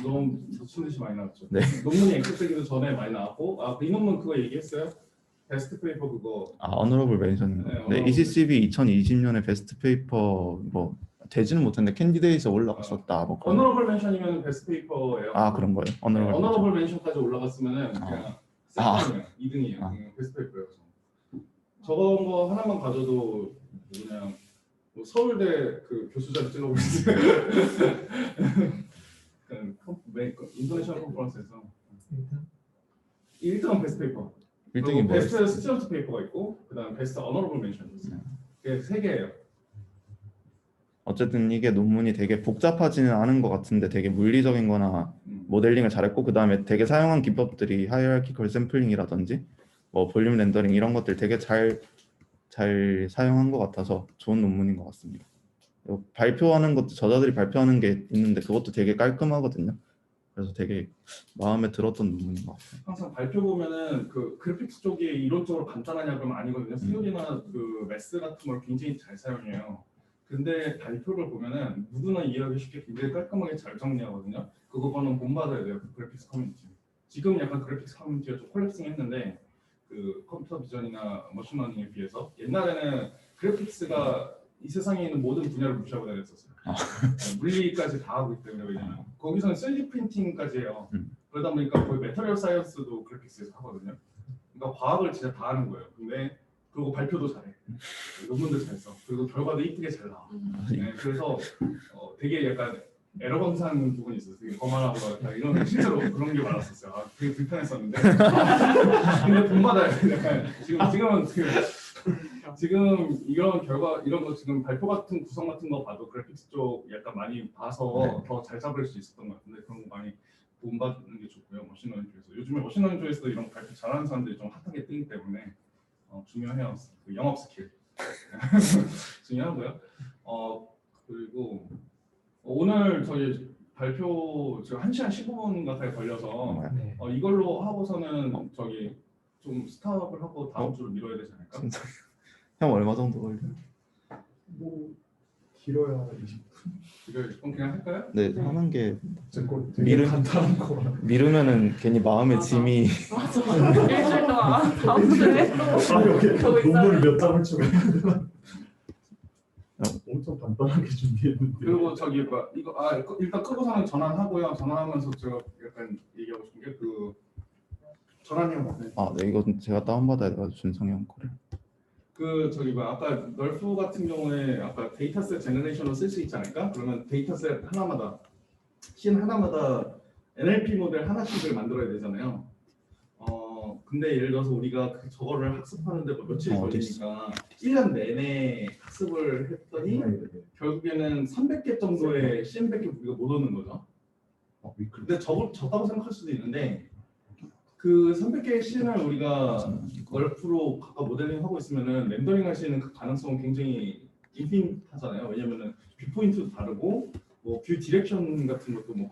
너무 미친 듯이 많이 나왔죠. 네. 논문이 엑셀되기도 전에 많이 나왔고 이 논문 그거 얘기했어요? 베스트 페이퍼 그거 어너러블 멘션인 거. 네, 네, honorable ECCB 2020년에 베스트 페이퍼 뭐 되지는 못했는데 캔디데이트에 올라갔었다. 뭐 그런. 어너러블 멘션이면 베스트 페이퍼예요. 그런 거예요. 어너러블. 어너러블 멘션까지 올라갔으면은 그냥 세컨이에요. 2등이에요. 베스트 페이퍼예요. 저런 거 하나만 가져도 그냥 뭐 서울대 그 교수자를 찔러보고 있어요. 인터내셔널 컨퍼런스에서 1등은 베스트 페이퍼. 1등이 그리고 뭐예요? 베스트 스튜던트 페이퍼가 있고 그다음 베스트 어너러블 멘션이 있어요. 그게 3개예요. 어쨌든 이게 논문이 되게 복잡하지는 않은 것 같은데 되게 물리적인 거나 모델링을 잘했고 그 다음에 되게 사용한 기법들이 하이어키컬 샘플링이라든지 뭐 볼륨 렌더링 이런 것들 되게 잘 사용한 것 같아서 좋은 논문인 것 같습니다. 그리고 발표하는 것도 저자들이 발표하는 게 있는데 그것도 되게 깔끔하거든요. 그래서 되게 마음에 들었던 논문인 것 같아요. 항상 발표 보면은 그 그래픽스 쪽이 이론적으로 간단하냐 그러면 아니거든요. 시오리나 그 매스 같은 걸 굉장히 잘 사용해요. 근데 발표를 보면은 누구나 이해하기 쉽게 굉장히 깔끔하게 잘 정리하거든요. 그거는 본받아야 돼요. 그 그래픽스 커뮤니티. 지금 약간 그래픽스 커뮤니티가 좀 콜랩싱했는데 그 컴퓨터 비전이나 머신러닝에 비해서 옛날에는 그래픽스가 이 세상에 있는 모든 분야를 무시하고 다녔었어요. 물리까지 다 하고 있기 때문에 왜냐면 거기서는 3D 프린팅까지 해요. 그러다 보니까 거의 매터리얼 사이언스도 그래픽스에서 하거든요. 그러니까 과학을 진짜 다 하는 거예요. 근데 그리고 발표도 잘해. 논문도 잘 써. 그리고 결과도 이쁘게 잘 나와. 네, 그래서 되게 약간 에러 감사한 부분이 있었어요. 되게 거만하고 이런 실제로 그런 게 많았었어요. 되게 불편했었는데. 근데 본받아야 돼. 약간 지금 이런 결과 이런 거 지금 발표 같은 구성 같은 거 봐도 그래픽스 쪽 약간 많이 봐서 더 잘 잡을 수 있었던 것 같은데 그런 거 많이 본받는 게 좋고요. 머신러닝 쪽에서 요즘에 머신러닝 쪽에서도 이런 발표 잘하는 사람들이 좀 핫하게 뜨기 때문에 중요해요. 그 영업 스킬 중요하고요. 그리고 오늘 저희 발표 지금 1시간 15분 가까이 걸려서 이걸로 하고서는 저기 좀 스탑을 하고 다음 주로 미뤄야 되지 않을까? 진짜. 형 얼마 정도 걸려요? 뭐 길어야 20분. 이걸 그냥 할까요? 네, 하는 게 제거 되게 간단한 거. 미루면은 괜히 마음의 짐이 맞아. 일주일 동안 다음 주에 여기 저거 있어요. 논문을 몇 장을 찍어야 되나? 엄청 간단하게 준비했는데. 그리고 저기 뭐 이거 일단 끄고서는 전환하고요. 전환하면서 제가 약간 얘기하고 싶은 게 그 전환형 네, 이거 제가 다운받아야 돼가지고 준성이 형 거를. 그 저기 뭐 아까 널프 같은 경우에 아까 데이터셋 제너레이션으로 쓸 수 있지 않을까? 그러면 데이터셋 하나마다 씬 하나마다 NLP 모델 하나씩을 만들어야 되잖아요. 근데 예를 들어서 우리가 저거를 학습하는데 뭐 며칠이 걸리니까 1년 내내 학습을 했더니 결국에는 300개 정도의 씬밖에 우리가 못 얻는 거죠. 근데 적다고 생각할 수도 있는데 그 300개의 씬을 우리가 널프로 각각 모델링하고 있으면은 렌더링 할 수 있는 그 가능성은 굉장히 인피니트하잖아요. 왜냐면은 뷰 포인트도 다르고 뭐 뷰 디렉션 같은 것도 뭐